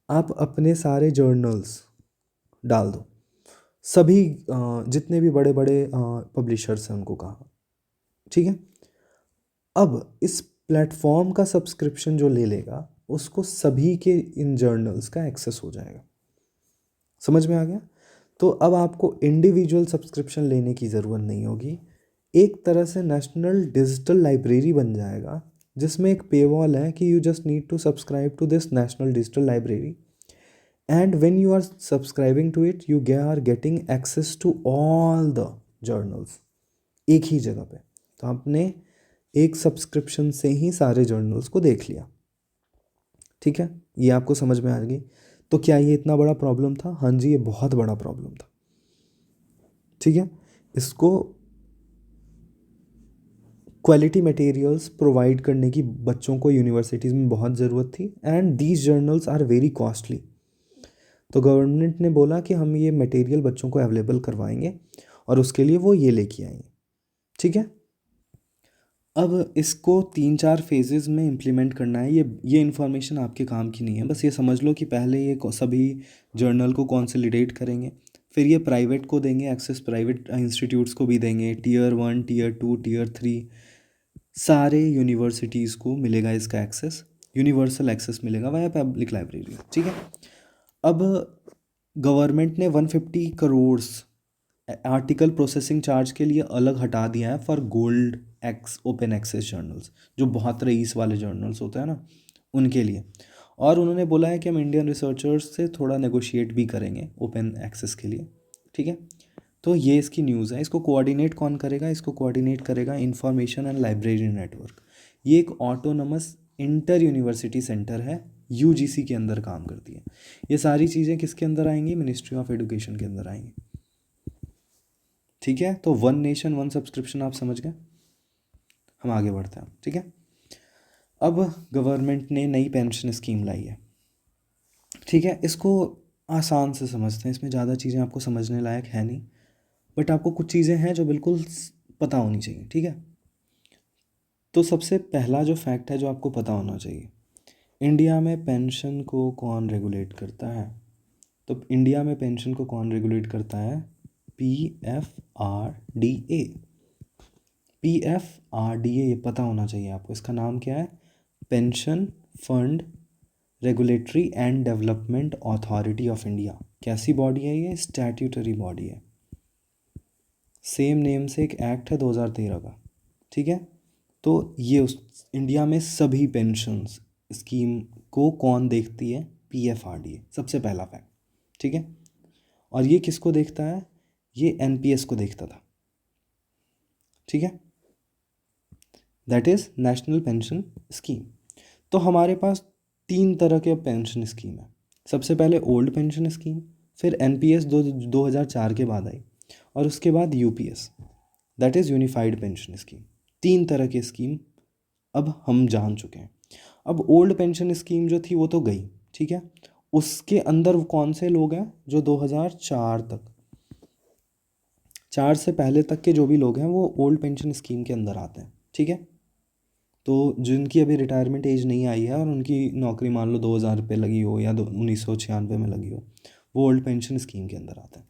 आप अपने सारे जर्नल्स डाल दो। सभी जितने भी बड़े बड़े पब्लिशर्स हैं उनको कहा। ठीक है, अब इस प्लेटफॉर्म का सब्सक्रिप्शन जो ले लेगा उसको सभी के इन जर्नल्स का एक्सेस हो जाएगा। समझ में आ गया? तो अब आपको इंडिविजुअल सब्सक्रिप्शन लेने की ज़रूरत नहीं होगी, एक तरह से नेशनल डिजिटल लाइब्रेरी बन जाएगा, जिसमें एक पेवॉल है कि you just need to subscribe to this national digital library and when you are subscribing to it you are getting access to all the journals एक ही जगह पे। तो आपने एक सब्सक्रिप्शन से ही सारे जर्नल्स को देख लिया। ठीक है, ये आपको समझ में आ गई। तो क्या ये इतना बड़ा प्रॉब्लम था? हाँ जी, ये बहुत बड़ा प्रॉब्लम था। ठीक है, इसको क्वालिटी मटेरियल्स प्रोवाइड करने की बच्चों को यूनिवर्सिटीज़ में बहुत ज़रूरत थी, and these journals are very costly. तो गवर्नमेंट ने बोला कि हम ये मटेरियल बच्चों को अवेलेबल करवाएंगे, और उसके लिए वो ये लेके आएंगे। ठीक है, अब इसको 3-4 फेजेज़ में इम्प्लीमेंट करना है। ये इन्फॉर्मेशन आपके काम की नहीं है, बस ये समझ लो कि पहले ये सभी जर्नल को कंसोलिडेट करेंगे, फिर ये प्राइवेट को देंगे एक्सेस, प्राइवेट इंस्टीट्यूट्स को भी देंगे, टियर 1, टियर 2, टियर 3 सारे यूनिवर्सिटीज़ को मिलेगा इसका एक्सेस, यूनिवर्सल एक्सेस मिलेगा वाया पब्लिक लाइब्रेरी। ठीक है, अब गवर्नमेंट ने 150 करोड़ आर्टिकल प्रोसेसिंग चार्ज के लिए अलग हटा दिया है for gold open access journals, जो बहुत रईस वाले जर्नल्स होते हैं ना, उनके लिए। और उन्होंने बोला है कि हम इंडियन रिसर्चर्स से थोड़ा नेगोशिएट भी करेंगे ओपन एक्सेस के लिए। ठीक है, तो ये इसकी न्यूज़ है। इसको कोऑर्डिनेट कौन करेगा? इसको कोऑर्डिनेट करेगा इंफॉर्मेशन एंड लाइब्रेरी नेटवर्क। ये एक ऑटोनमस इंटर यूनिवर्सिटी सेंटर है, यूजीसी के अंदर काम करती है। ये सारी चीज़ें किसके अंदर आएंगी? मिनिस्ट्री ऑफ एजुकेशन के अंदर आएंगी। ठीक है, तो वन नेशन वन सब्सक्रिप्शन आप समझ गए। हम आगे बढ़ते हैं। ठीक है, अब गवर्नमेंट ने नई पेंशन स्कीम लाई है। ठीक है, इसको आसान से समझते हैं, इसमें ज़्यादा चीज़ें आपको समझने लायक है नहीं, बट आपको कुछ चीज़ें हैं जो बिल्कुल पता होनी चाहिए। ठीक है, तो सबसे पहला जो फैक्ट है जो आपको पता होना चाहिए, इंडिया में पेंशन को कौन रेगुलेट करता है? तो इंडिया में पेंशन को कौन रेगुलेट करता है? PFRDA। PFRDA ये पता होना चाहिए आपको। इसका नाम क्या है? Pension fund regulatory and development authority of India. कैसी बॉडी है ये? स्टैट्यूटरी बॉडी है। सेम नेम से एक एक्ट है 2013 का। ठीक है, तो ये उस इंडिया में सभी पेंशन्स स्कीम को कौन देखती है? PFRDA, सबसे पहला फैक्ट। ठीक है, और ये किसको देखता है? ये NPS को देखता था। ठीक है, that is national pension scheme. तो हमारे पास 3 तरह के पेंशन स्कीम है। सबसे पहले ओल्ड पेंशन स्कीम, फिर NPS 2004 के बाद आई, और उसके बाद UPS, that is unified pension scheme. 3 तरह की स्कीम अब हम जान चुके हैं। अब ओल्ड पेंशन स्कीम जो थी वो तो गई। ठीक है, उसके अंदर कौन से लोग हैं? जो 2004 तक, 4 से पहले तक के जो भी लोग हैं वो ओल्ड पेंशन स्कीम के अंदर आते हैं। ठीक है, तो जिनकी अभी रिटायरमेंट एज नहीं आई है और उनकी नौकरी मान लो 2000 पे लगी हो या 1996 में लगी हो, वो ओल्ड पेंशन स्कीम के अंदर आते हैं।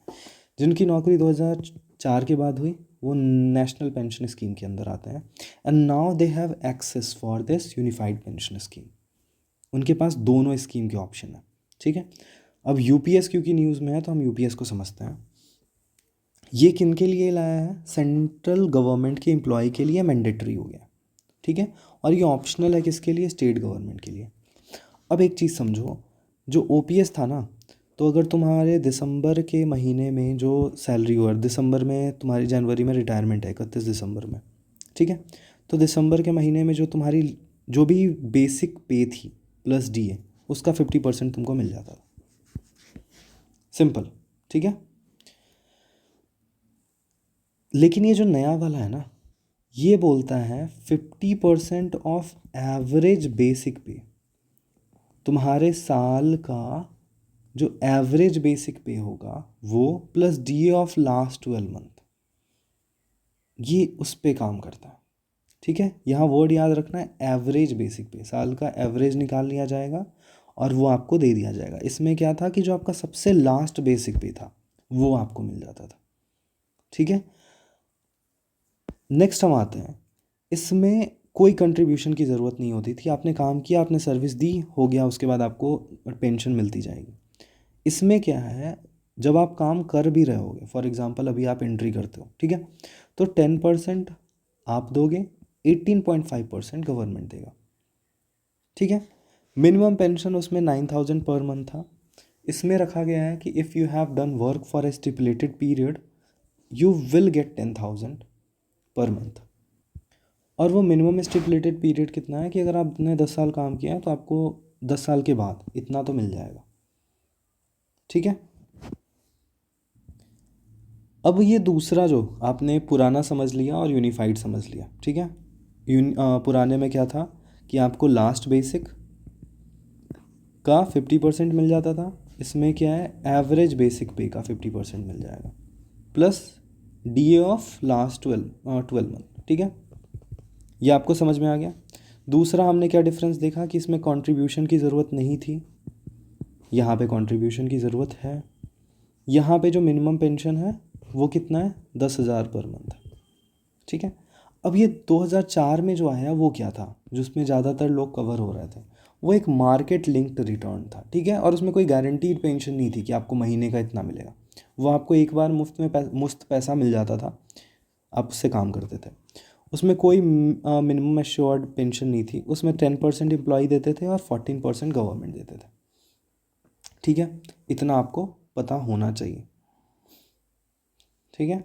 जिनकी नौकरी 2004 के बाद हुई वो नेशनल पेंशन स्कीम के अंदर आते हैं, and now they have access for this unified pension scheme. उनके पास दोनों स्कीम के ऑप्शन है। ठीक है, अब UPS क्योंकि न्यूज़ में है तो हम UPS को समझते हैं। ये किन के लिए लाया है? सेंट्रल गवर्नमेंट के एम्प्लॉय के लिए मैंडेटरी हो गया। ठीक है, और ये ऑप्शनल है किसके लिए? स्टेट गवर्नमेंट के लिए। अब एक चीज़ समझो, जो OPS था ना, तो अगर तुम्हारे दिसंबर के महीने में जो सैलरी हुआ, दिसंबर में तुम्हारी, जनवरी में रिटायरमेंट है 31 दिसंबर में। ठीक है, तो दिसंबर के महीने में जो तुम्हारी जो भी बेसिक पे थी प्लस DA, उसका 50% तुमको मिल जाता था। सिंपल। ठीक है, लेकिन ये जो नया वाला है ना, ये बोलता है 50% ऑफ एवरेज बेसिक पे। तुम्हारे साल का जो एवरेज बेसिक पे होगा वो plus DA of last 12 month, ये उस पे काम करता है। ठीक है, यहाँ वर्ड याद रखना है, एवरेज बेसिक पे। साल का एवरेज निकाल लिया जाएगा और वो आपको दे दिया जाएगा। इसमें क्या था कि जो आपका सबसे लास्ट बेसिक पे था वो आपको मिल जाता था। ठीक है, नेक्स्ट हम आते हैं, इसमें कोई कंट्रीब्यूशन की ज़रूरत नहीं होती थी। आपने काम किया, आपने सर्विस दी, हो गया, उसके बाद आपको पेंशन मिलती जाएगी। इसमें क्या है, जब आप काम कर भी रहे होगे, फॉर एग्जांपल अभी आप एंट्री करते हो, ठीक है, तो 10% आप दोगे, 18.5% गवर्नमेंट देगा। ठीक है, मिनिमम पेंशन उसमें 9000 पर मंथ था, इसमें रखा गया है कि if you have done work for a stipulated period you will get 10,000 per month. और वो मिनिमम स्टिपुलेटेड पीरियड कितना है कि अगर आपने 10 साल काम किया है तो आपको 10 साल के बाद इतना तो मिल जाएगा। ठीक है। अब ये दूसरा जो आपने पुराना समझ लिया और यूनिफाइड समझ लिया, ठीक है। पुराने में क्या था कि आपको लास्ट बेसिक का 50% मिल जाता था, इसमें क्या है एवरेज बेसिक पे का 50% मिल जाएगा plus DA of last 12 month. ठीक है, ये आपको समझ में आ गया। दूसरा हमने क्या डिफरेंस देखा कि इसमें कंट्रीब्यूशन की ज़रूरत नहीं थी, यहाँ पे कंट्रीब्यूशन की ज़रूरत है। यहाँ पे जो मिनिमम पेंशन है वो कितना है 10,000 पर मंथ। ठीक है। अब ये 2004 में जो आया वो क्या था जिसमें ज़्यादातर लोग कवर हो रहे थे, वो एक मार्केट लिंक्ड रिटर्न था। ठीक है, और उसमें कोई गारंटीड पेंशन नहीं थी कि आपको महीने का इतना मिलेगा, वो आपको एक बार मुफ्त पैसा मिल जाता था, आप उससे काम करते थे। उसमें कोई मिनिमम एश्योर्ड पेंशन नहीं थी, उसमें 10% एम्प्लॉय देते थे और 14% गवर्नमेंट देते थे। ठीक है, इतना आपको पता होना चाहिए। ठीक है,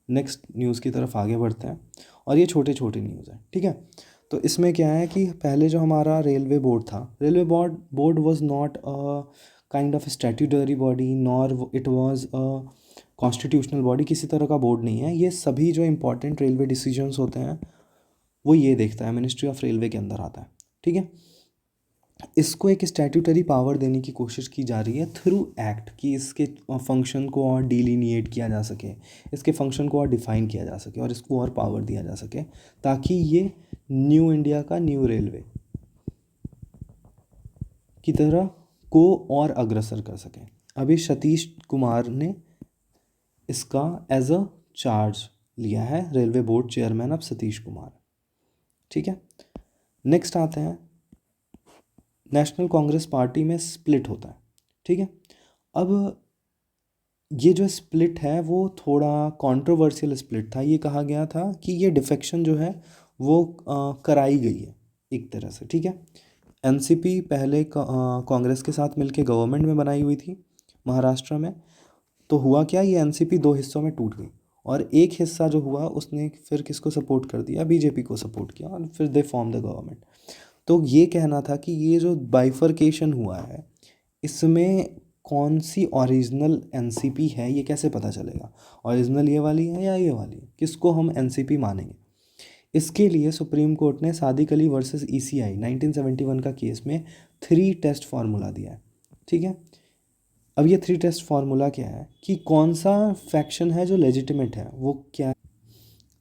नेक्स्ट न्यूज़ की तरफ आगे बढ़ते हैं, और ये छोटे छोटे न्यूज़ हैं। ठीक है, तो इसमें क्या है कि पहले जो हमारा रेलवे बोर्ड था, railway board was not a kind of statutory body nor it was a constitutional body, किसी तरह का बोर्ड नहीं है। ये सभी जो इंपॉर्टेंट रेलवे डिसीजंस होते हैं वो ये देखता है, मिनिस्ट्री ऑफ रेलवे के अंदर आता है। ठीक है, इसको एक स्टैट्यूटरी पावर देने की कोशिश की जा रही है थ्रू एक्ट, कि इसके फंक्शन को और डिलीनिएट किया जा सके, इसके फंक्शन को और डिफाइन किया जा सके और इसको और पावर दिया जा सके, ताकि ये न्यू इंडिया का न्यू रेलवे की तरह को और अग्रसर कर सके। अभी सतीश कुमार ने इसका एज अ चार्ज लिया है, रेलवे बोर्ड चेयरमैन अब सतीश कुमार। ठीक है, नेक्स्ट आते हैं, नेशनल कांग्रेस पार्टी में स्प्लिट होता है। ठीक है, अब ये जो स्प्लिट है वो थोड़ा कंट्रोवर्शियल स्प्लिट था। ये कहा गया था कि ये डिफेक्शन जो है वो कराई गई है एक तरह से। ठीक है, एनसीपी पहले कांग्रेस के साथ मिलके गवर्नमेंट में बनाई हुई थी महाराष्ट्र में, तो हुआ क्या, ये एनसीपी दो हिस्सों में टूट गई, और एक हिस्सा जो हुआ उसने फिर किसको सपोर्ट कर दिया, बीजेपी को सपोर्ट किया, और फिर दे फॉर्म द गवर्नमेंट। तो ये कहना था कि ये जो बाइफरकेशन हुआ है इसमें कौन सी ओरिजिनल एनसीपी है ये कैसे पता चलेगा, ओरिजिनल ये वाली है या ये वाली है, किसको हम एनसीपी मानेंगे। इसके लिए सुप्रीम कोर्ट ने सादिक अली वर्सेस ईसीआई 1971 का केस में 3 टेस्ट फार्मूला दिया है। ठीक है, अब ये 3 टेस्ट फार्मूला क्या है कि कौन सा फैक्शन है जो लेजिटिमेट है वो क्या है।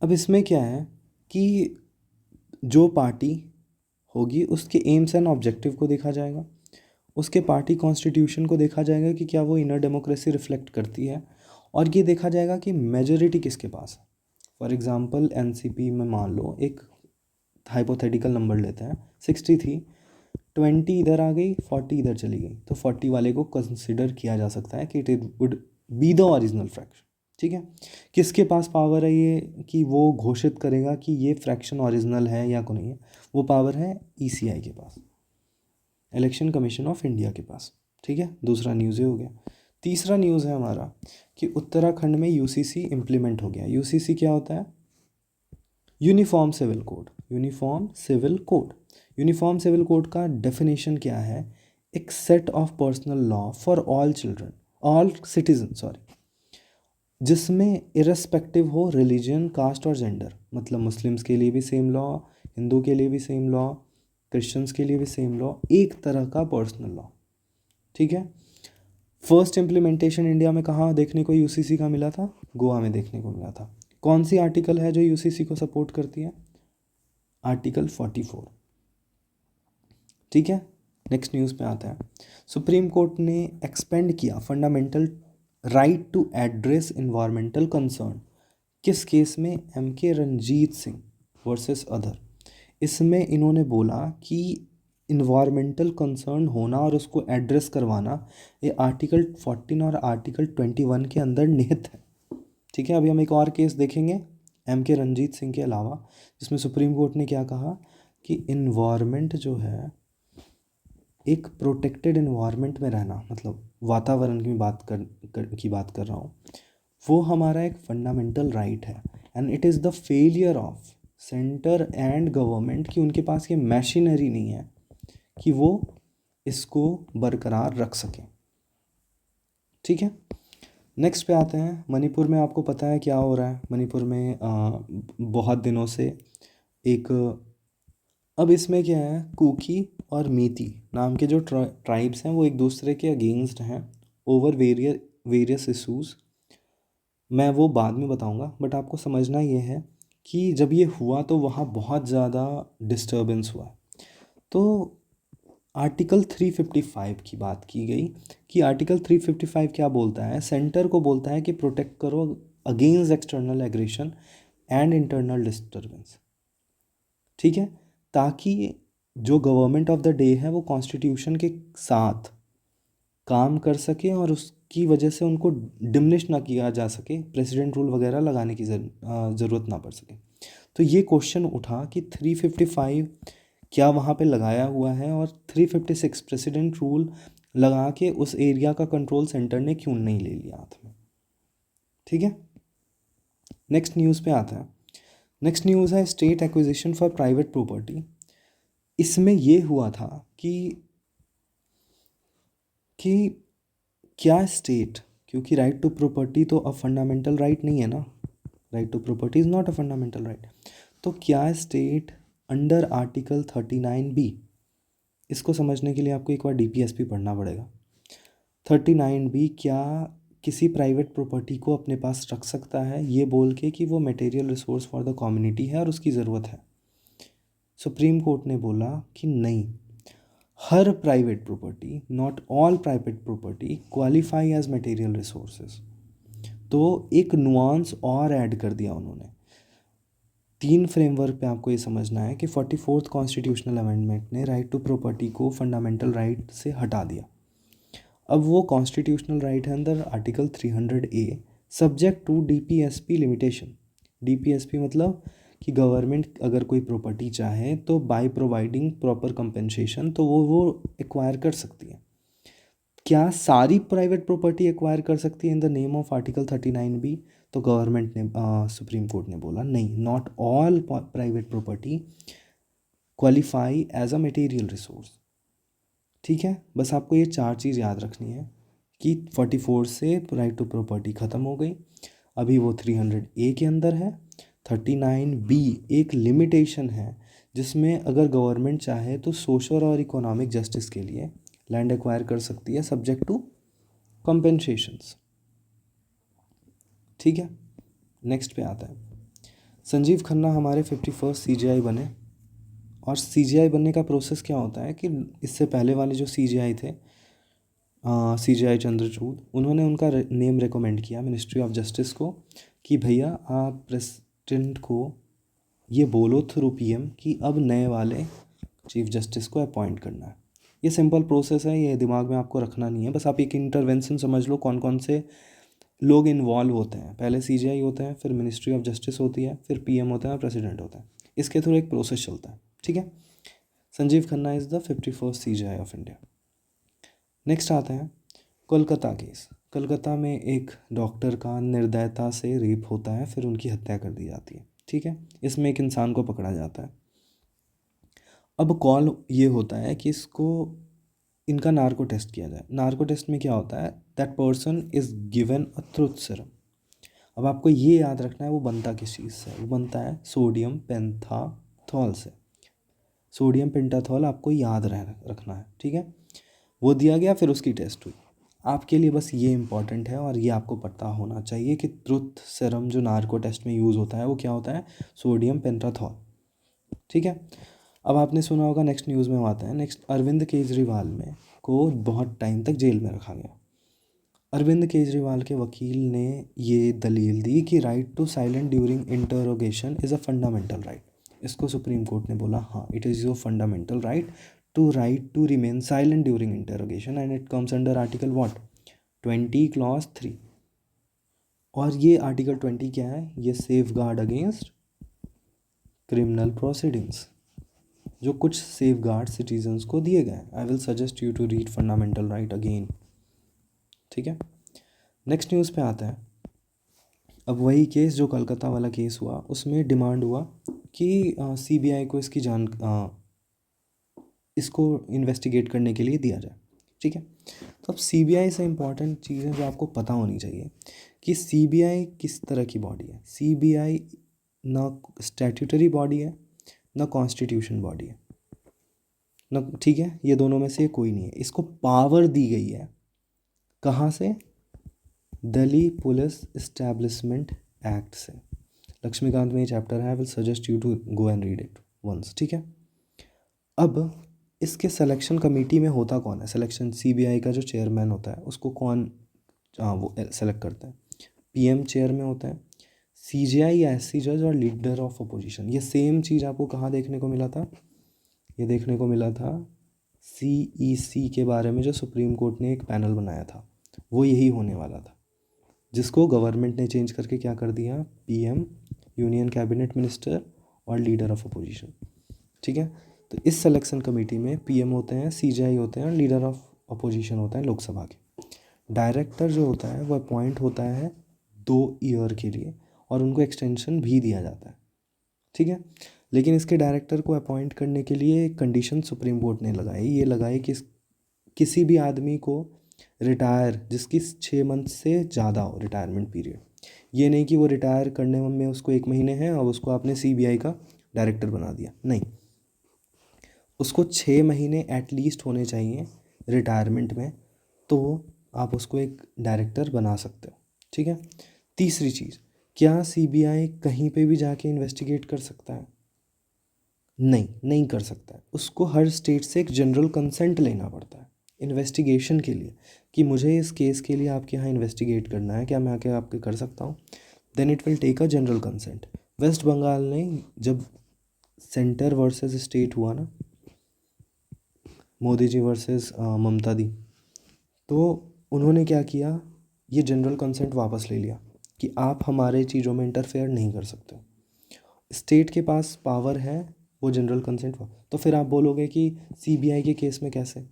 अब इसमें क्या है कि जो पार्टी होगी उसके एम्स एंड ऑब्जेक्टिव को देखा जाएगा, उसके पार्टी कॉन्स्टिट्यूशन को देखा जाएगा कि क्या वो इनर डेमोक्रेसी रिफ्लेक्ट करती है, और ये देखा जाएगा कि मेजोरिटी किसके पास है। फॉर एग्जांपल एनसीपी में मान लो एक हाइपोथेटिकल नंबर लेते हैं 60 थी, 20 इधर आ गई, 40 इधर चली गई, तो 40 वाले को कंसिडर किया जा सकता है कि it would be the original fraction. ठीक है, किसके पास पावर है ये कि वो घोषित करेगा कि ये फ्रैक्शन ओरिजिनल है या को नहीं है, वो पावर है ईसीआई के पास, इलेक्शन कमीशन ऑफ इंडिया के पास। ठीक है, दूसरा न्यूज़ ये हो गया। तीसरा न्यूज़ है हमारा कि उत्तराखंड में यूसीसी इम्प्लीमेंट हो गया। यूसीसी क्या होता है, uniform civil code. Uniform civil code, uniform civil code का डेफिनेशन क्या है, एक set of personal law for all children, all citizen sorry, जिसमें इरस्पेक्टिव हो रिलीजन, कास्ट और जेंडर, मतलब मुस्लिम्स के लिए भी सेम लॉ, हिंदू के लिए भी सेम लॉ, क्रिश्चियंस के लिए भी सेम लॉ, एक तरह का पर्सनल लॉ। ठीक है, फर्स्ट इम्प्लीमेंटेशन इंडिया में कहाँ देखने को यूसीसी का मिला था, गोवा में देखने को मिला था। कौन सी आर्टिकल है जो यूसीसी को सपोर्ट करती है, आर्टिकल 44। ठीक है, नेक्स्ट न्यूज़ पे आता है, सुप्रीम कोर्ट ने एक्सपेंड किया fundamental right to address environmental concern. किस केस में, M K Ranjit Singh versus other. इसमें इन्होंने बोला कि इन्वायरमेंटल कंसर्न होना और उसको एड्रेस करवाना ये आर्टिकल 14 और आर्टिकल 21 के अंदर निहित है। ठीक है, अभी हम एक और केस देखेंगे एम के रंजीत सिंह के अलावा, जिसमें सुप्रीम कोर्ट ने क्या कहा कि इन्वायरमेंट जो है एक प्रोटेक्टेड इन्वायरमेंट में रहना, मतलब वातावरण की बात कर रहा हूँ, वो हमारा एक फंडामेंटल राइट है। And it is the failure of centre and government कि उनके पास ये मशीनरी नहीं है कि वो इसको बरकरार रख सकें। ठीक है, नेक्स्ट पे आते हैं। मणिपुर में आपको पता है क्या हो रहा है? मणिपुर में बहुत दिनों से एक, अब इसमें क्या है, कुकी और मीती नाम के जो ट्राइब्स हैं वो एक दूसरे के अगेंस्ट हैं ओवर वेरियस इशूज़। मैं वो बाद में बताऊंगा, बट आपको समझना ये है कि जब ये हुआ तो वहाँ बहुत ज़्यादा डिस्टर्बेंस हुआ। तो आर्टिकल 355 की बात की गई कि आर्टिकल 355 क्या बोलता है? सेंटर को बोलता है कि प्रोटेक्ट करो against external aggression and internal disturbance. ठीक है, ताकि जो गवर्नमेंट ऑफ द डे है वो कॉन्स्टिट्यूशन के साथ काम कर सके और उसकी वजह से उनको डिमिनिश ना किया जा सके, प्रेसिडेंट रूल वगैरह लगाने की ज़रूरत ना पड़ सके। तो ये क्वेश्चन उठा कि 355 क्या वहाँ पे लगाया हुआ है और 356 प्रेसिडेंट रूल लगा के उस एरिया का कंट्रोल सेंटर ने क्यों नहीं ले लिया हाथ में। ठीक है, नेक्स्ट न्यूज़ पे आता है। नेक्स्ट न्यूज़ है state acquisition for private property. इसमें ये हुआ था कि क्या स्टेट, क्योंकि राइट टू प्रॉपर्टी तो अ फंडामेंटल राइट नहीं है ना, right to property is not a fundamental right, तो क्या स्टेट अंडर आर्टिकल 39B, इसको समझने के लिए आपको एक बार DPSP पढ़ना पड़ेगा। 39B क्या किसी प्राइवेट प्रॉपर्टी को अपने पास रख सकता है ये बोल के कि वो material resource for the community है और उसकी ज़रूरत है? सुप्रीम कोर्ट ने बोला कि नहीं, हर private property, not all private property qualify as material resources. तो एक नुआंस और ऐड कर दिया उन्होंने। 3 फ्रेमवर्क पे आपको ये समझना है कि 44th कॉन्स्टिट्यूशनल अमेंडमेंट ने राइट टू प्रॉपर्टी को फंडामेंटल राइट से हटा दिया। अब वो कॉन्स्टिट्यूशनल राइट है अंदर article 300A, subject to DPSP limitation. DPSP मतलब कि गवर्नमेंट अगर कोई प्रॉपर्टी चाहे तो बाय प्रोवाइडिंग प्रॉपर कंपेंसेशन तो वो एक्वायर कर सकती है। क्या सारी प्राइवेट प्रॉपर्टी एक्वायर कर सकती है in the name of article 39B? तो गवर्नमेंट ने, सुप्रीम कोर्ट ने बोला नहीं, not all private property qualify as a material resource. ठीक है, बस आपको ये 4 चीज़ याद रखनी है कि 44 से राइट टू प्रॉपर्टी ख़त्म हो गई, अभी वो 300A के अंदर है। 39B एक लिमिटेशन है जिसमें अगर गवर्नमेंट चाहे तो सोशल और इकोनॉमिक जस्टिस के लिए लैंड एक्वायर कर सकती है सब्जेक्ट टू कंपेंसेशंस। ठीक है, नेक्स्ट पे आता है। संजीव खन्ना हमारे 51st CGI बने। और CGI बनने का प्रोसेस क्या होता है कि इससे पहले वाले जो CGI थे, CGI चंद्रचूड़, उन्होंने उनका नेम रिकमेंड किया मिनिस्ट्री ऑफ जस्टिस को कि भैया आप प्रेसिडेंट को ये बोलो थ्रू PM कि अब नए वाले चीफ जस्टिस को अपॉइंट करना है। ये सिंपल प्रोसेस है, ये दिमाग में आपको रखना नहीं है, बस आप एक इंटरवेंशन समझ लो कौन कौन से लोग इन्वॉल्व होते हैं। पहले CGI होते हैं, फिर मिनिस्ट्री ऑफ जस्टिस होती है, फिर PM होता है और प्रेसिडेंट होता है। इसके थ्रू एक प्रोसेस चलता है। ठीक है, Sanjeev Khanna is the 51st CGI of India. Next आते हैं कोलकाता केस। कोलकाता में एक डॉक्टर का निर्दयता से रेप होता है, फिर उनकी हत्या कर दी जाती है। ठीक है, इसमें एक इंसान को पकड़ा जाता है। अब कॉल ये होता है कि इसको, इनका नार्को टेस्ट किया जाए। नार्को टेस्ट में क्या होता है, that person is given a truth serum. अब आपको ये याद रखना है वो बनता किस चीज़ से, वो बनता है सोडियम पेंटाथॉल से। सोडियम पेंटाथॉल आपको याद रखना है। ठीक है, वो दिया गया, फिर उसकी टेस्ट हुई। आपके लिए बस ये इंपॉर्टेंट है और ये आपको पता होना चाहिए कि ट्रुथ सीरम जो नार्को टेस्ट में यूज़ होता है वो क्या होता है, सोडियम पेंटाथॉल। ठीक है, अब आपने सुना होगा, नेक्स्ट न्यूज़ में आता है। नेक्स्ट, अरविंद केजरीवाल में को बहुत टाइम तक जेल में रखा गया। अरविंद केजरीवाल के वकील ने ये दलील दी कि right to silent during interrogation is a fundamental right. इसको सुप्रीम कोर्ट ने बोला हाँ, it is your fundamental right to remain silent during interrogation and it comes under article what, 20 clause 3। और ये आर्टिकल 20 क्या है, ये safe guard against criminal proceedings. जो कुछ सेफ गार्ड सिटीजन्स को दिए गए। I will suggest you to read fundamental right again. ठीक है, नेक्स्ट न्यूज़ पे आता है। अब वही केस जो कलकत्ता वाला केस हुआ, उसमें डिमांड हुआ कि सीबीआई को इसको इन्वेस्टिगेट करने के लिए दिया जाए। ठीक है, तो अब सीबीआई से इम्पॉर्टेंट चीज़ें जो आपको पता होनी चाहिए कि सीबीआई किस तरह की बॉडी है। सीबीआई ना स्टैट्यूटरी बॉडी है, ना कॉन्स्टिट्यूशन बॉडी है, ना, ठीक है, ये दोनों में से कोई नहीं है। इसको पावर दी गई है कहाँ से? दिल्ली पुलिस इस्टेब्लिशमेंट एक्ट से। लक्ष्मीकांत में ये चैप्टर है, I will suggest you to go and read it once. ठीक है, अब इसके सिलेक्शन कमेटी में होता कौन है? सिलेक्शन सीबीआई का जो चेयरमैन होता है उसको कौन वो सेलेक्ट करता है? पीएम चेयर में होता है। सीजीआई या एससी जज और लीडर ऑफ अपोजिशन। ये सेम चीज़ आपको कहाँ देखने को मिला था? ये देखने को मिला था सीईसी के बारे में, जो सुप्रीम कोर्ट ने एक पैनल बनाया था, वो यही होने वाला था, जिसको गवर्नमेंट ने चेंज करके क्या कर दिया? पीएम, यूनियन कैबिनेट मिनिस्टर और लीडर ऑफ अपोजिशन। ठीक है, तो इस सिलेक्शन कमेटी में पीएम होते हैं, सीजीआई होते हैं और लीडर ऑफ अपोजिशन होता है लोकसभा के। डायरेक्टर जो होता है वो अपॉइंट होता है 2 ईयर के लिए और उनको एक्सटेंशन भी दिया जाता है। ठीक है, लेकिन इसके डायरेक्टर को अपॉइंट करने के लिए एक कंडीशन सुप्रीम कोर्ट ने लगाई। ये लगाई कि किसी भी आदमी को रिटायर जिसकी 6 मंथ से ज़्यादा हो रिटायरमेंट पीरियड, ये नहीं कि वो रिटायर करने में उसको 1 महीने हैं और उसको आपने सीबीआई का डायरेक्टर बना दिया, नहीं, उसको 6 महीने एटलीस्ट होने चाहिए रिटायरमेंट में, तो आप उसको एक डायरेक्टर बना सकते हो। ठीक है, तीसरी चीज़, क्या सीबीआई कहीं पे भी जाके इन्वेस्टिगेट कर सकता है? नहीं, नहीं कर सकता है। उसको हर स्टेट से एक जनरल कंसेंट लेना पड़ता है इन्वेस्टिगेशन के लिए, कि मुझे इस केस के लिए आपके यहाँ इन्वेस्टिगेट करना है, क्या मैं आके आपके कर सकता हूँ? Then it will take a general consent. West Bengal ने जब सेंटर वर्सेस स्टेट हुआ ना, मोदी जी वर्सेस ममता दी, तो उन्होंने क्या किया? ये जनरल कंसेंट वापस ले लिया कि आप हमारे चीज़ों में इंटरफेयर नहीं कर सकते। स्टेट के पास पावर है वो जनरल कंसेंट। तो फिर आप बोलोगे कि सीबीआई के केस में कैसे?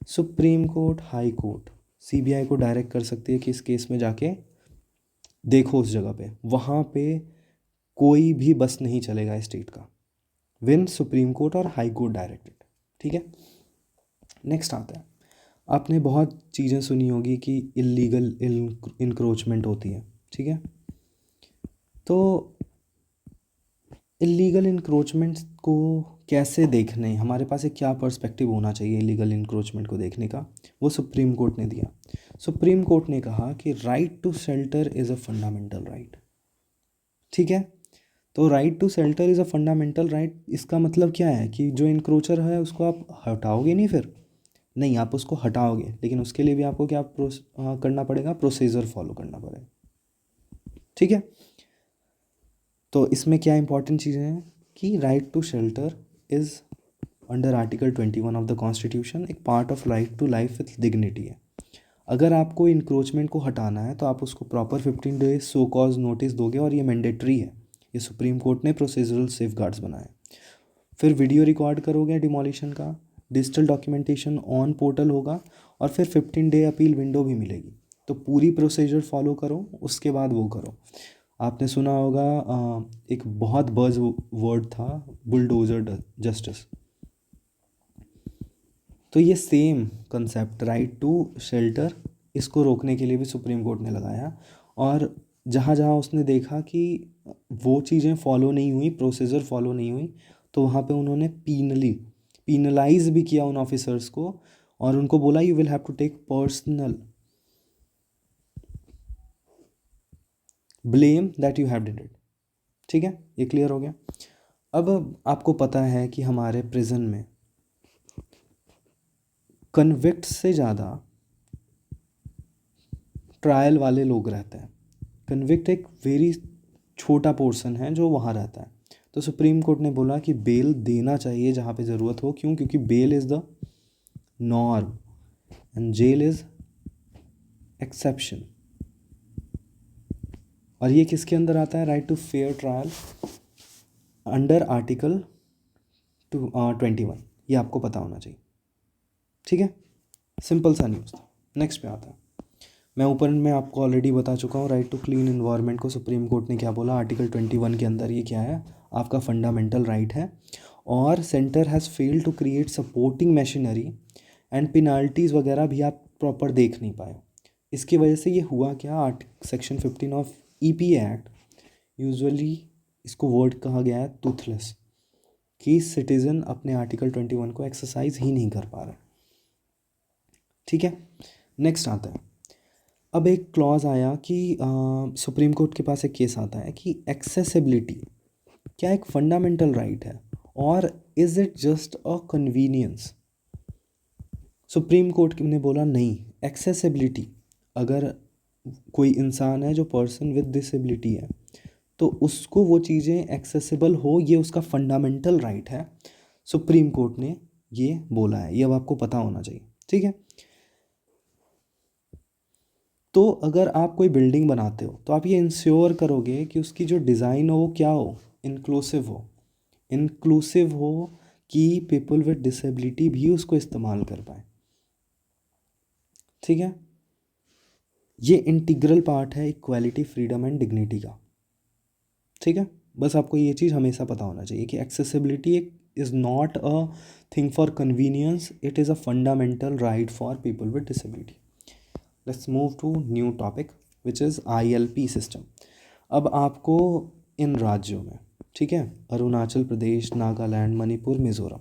Supreme court, high court CBI को डायरेक्ट कर सकती है कि इस केस में जाके देखो उस जगह पे, वहाँ पे कोई भी बस नहीं चलेगा स्टेट का, विन सुप्रीम कोर्ट और हाई कोर्ट डायरेक्टेड। ठीक है, नेक्स्ट आता है, आपने बहुत चीज़ें सुनी होगी कि इलीगल इंक्रोचमेंट होती है। ठीक है, तो इलीगल इंक्रोचमेंट को कैसे देखने, हमारे पास एक क्या पर्सपेक्टिव होना चाहिए इलीगल इंक्रोचमेंट को देखने का, वो सुप्रीम कोर्ट ने दिया। सुप्रीम कोर्ट ने कहा कि right to shelter is a fundamental right. ठीक है, तो right to shelter is a fundamental right, इसका मतलब क्या है कि जो इंक्रोचर है उसको आप हटाओगे नहीं, फिर नहीं, आप उसको हटाओगे, लेकिन उसके लिए भी आपको क्या करना पड़ेगा? प्रोसीजर फॉलो करना पड़ेगा। ठीक है, तो इसमें क्या इंपॉर्टेंट चीज़ें हैं कि right to shelter is under article 21 of the Constitution एक part of right to life with dignity है। अगर आपको इंक्रोचमेंट को हटाना है तो आप उसको proper 15 days show cause notice दोगे और ये मैंडेटरी है। ये सुप्रीम कोर्ट ने प्रोसीजरल सेफ गार्ड्स बनाए। फिर वीडियो रिकॉर्ड करोगे डिमोलिशन का, डिजिटल डॉक्यूमेंटेशन ऑन पोर्टल होगा और फिर 15 डे अपील विंडो भी मिलेगी। तो पूरी प्रोसीजर फॉलो करो, उसके बाद वो करो। आपने सुना होगा एक बहुत बज़ वर्ड था, बुलडोजर जस्टिस। तो ये same concept right to shelter, इसको रोकने के लिए भी सुप्रीम कोर्ट ने लगाया। और जहाँ जहाँ उसने देखा कि वो चीज़ें फॉलो नहीं हुई, प्रोसीजर फॉलो नहीं हुई, तो वहाँ पे उन्होंने पीनलाइज भी किया उन ऑफिसर्स को और उनको बोला you will have to take personal blame that you have did it. ठीक है, ये क्लियर हो गया। अब आपको पता है कि हमारे प्रिजन में कन्विक्ट से ज़्यादा ट्रायल वाले लोग रहते हैं। कन्विक्ट एक वेरी छोटा पोर्शन है जो वहाँ रहता है। तो सुप्रीम कोर्ट ने बोला कि बेल देना चाहिए जहाँ पे ज़रूरत हो। क्यों? क्योंकि bail is the norm and jail is exception. और ये किसके अंदर आता है? Right to fair trial under article 21, ये आपको पता होना चाहिए। ठीक है, सिंपल सा न्यूज़ था। नेक्स्ट पे आता है। मैं ऊपर में आपको ऑलरेडी बता चुका हूँ, राइट टू क्लीन इन्वायरमेंट को सुप्रीम कोर्ट ने क्या बोला, आर्टिकल 21 के अंदर ये क्या है, आपका फंडामेंटल राइट है। और centre has failed to create supporting machinery and penalties वगैरह भी आप प्रॉपर देख नहीं पाए। इसकी वजह से ये हुआ क्या, section 15 of EPA act, usually इसको वर्ड कहा गया है टूथलेस, कि सिटीज़न अपने आर्टिकल 21 को एक्सरसाइज ही नहीं कर पा रहे। ठीक है, नेक्स्ट आता है। अब एक क्लॉज आया कि सुप्रीम कोर्ट के पास एक केस आता है कि एक्सेसिबिलिटी क्या एक फंडामेंटल राइट है और is it just a convenience. Supreme court ने बोला नहीं, एक्सेसिबिलिटी, अगर कोई इंसान है जो पर्सन विद डिसेबिलिटी है तो उसको वो चीज़ें एक्सेसिबल हो, ये उसका फंडामेंटल राइट है। सुप्रीम कोर्ट ने ये बोला है, ये अब आपको पता होना चाहिए। ठीक है, तो अगर आप कोई बिल्डिंग बनाते हो तो आप ये इंश्योर करोगे कि उसकी जो डिज़ाइन हो वो क्या हो, इंक्लूसिव हो। इंक्लूसिव हो कि पीपल विद डिसेबिलिटी भी उसको इस्तेमाल कर पाए। ठीक है, ये इंटीग्रल पार्ट है इक्वालिटी, फ्रीडम एंड डिग्निटी का। ठीक है, बस आपको ये चीज़ हमेशा पता होना चाहिए कि accessibility is not a thing for convenience, it is a fundamental right for people with disability. Let's move to new topic which is ILP system. अब आपको इन राज्यों में, ठीक है, अरुणाचल प्रदेश, नागालैंड, मणिपुर, मिज़ोरम,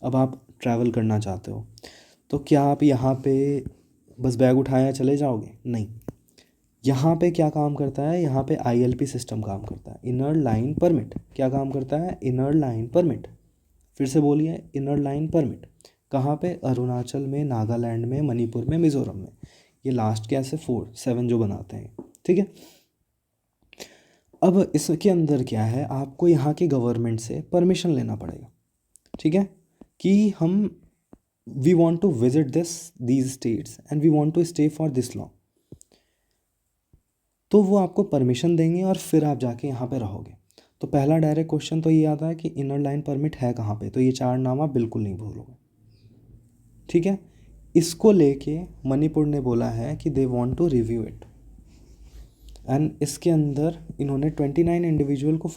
अब आप ट्रैवल करना चाहते हो तो क्या आप यहाँ पे बस बैग उठाया चले जाओगे? नहीं, यहाँ पे क्या काम करता है, यहाँ पे ILP सिस्टम काम करता है, इनर लाइन परमिट। क्या काम करता है? Inner line permit. फिर से बोलिए, इनर लाइन परमिट। कहाँ पे? अरुणाचल में, नागालैंड में, मणिपुर में, मिज़ोरम में। ये लास्ट के ऐसे 7 जो बनाते हैं। ठीक है, अब इसके अंदर क्या है, आपको यहाँ के गवर्नमेंट से परमिशन लेना पड़ेगा। ठीक है, कि हम we want to visit these states and we want to stay for this long, तो वो आपको परमिशन देंगे और फिर आप जाके यहाँ पे रहोगे। तो पहला डायरेक्ट क्वेश्चन तो ये आता है कि इनर लाइन परमिट है कहाँ पे, तो ये 4 नाम आप बिल्कुल नहीं भूलोगे। ठीक है, इसको लेके मणिपुर ने बोला है कि they want to review it, and इसके अंदर इन्होंने 29 इंडिविजुअल को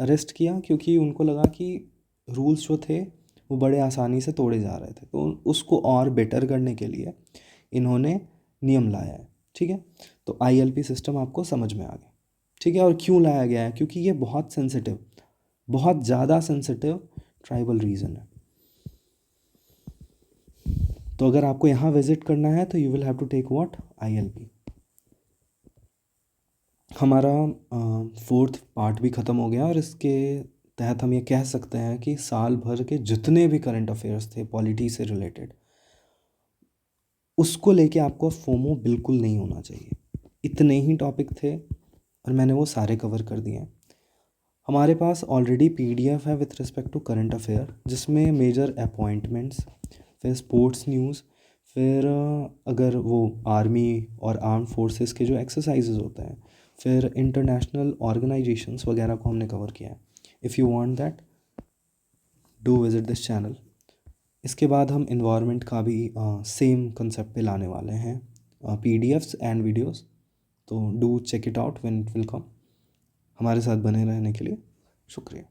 अरेस्ट किया, क्योंकि उनको लगा कि रूल्स जो थे वो बड़े आसानी से तोड़े जा रहे थे, तो उसको और बेटर करने के लिए इन्होंने नियम लाया है। ठीक है, तो ILP सिस्टम आपको समझ में आ गया। ठीक है, और क्यों लाया गया है, क्योंकि ये बहुत सेंसिटिव, बहुत ज़्यादा सेंसिटिव ट्राइबल रीजन है। तो अगर आपको यहाँ विजिट करना है तो you will have to take what, ILP। हमारा 4th पार्ट भी ख़त्म हो गया और इसके तहत हम ये कह सकते हैं कि साल भर के जितने भी करंट अफेयर्स थे पॉलिटी से रिलेटेड, उसको लेके आपको फोमो बिल्कुल नहीं होना चाहिए। इतने ही टॉपिक थे और मैंने वो सारे कवर कर दिए हैं। हमारे पास ऑलरेडी PDF है with respect to current affair, जिसमें मेजर अपॉइंटमेंट्स, फिर स्पोर्ट्स न्यूज़, फिर अगर वो आर्मी और आर्म फोर्सेस के जो एक्सरसाइजेज होते हैं, फिर इंटरनेशनल ऑर्गेनाइजेशंस वगैरह को हमने कवर किया है। If you want that, do visit this channel. इसके बाद हम इन्वायरमेंट का भी सेम कंसेप्ट पे लाने वाले हैं, PDFs एंड वीडियोस, तो do check it out when it will come. हमारे साथ बने रहने के लिए शुक्रिया।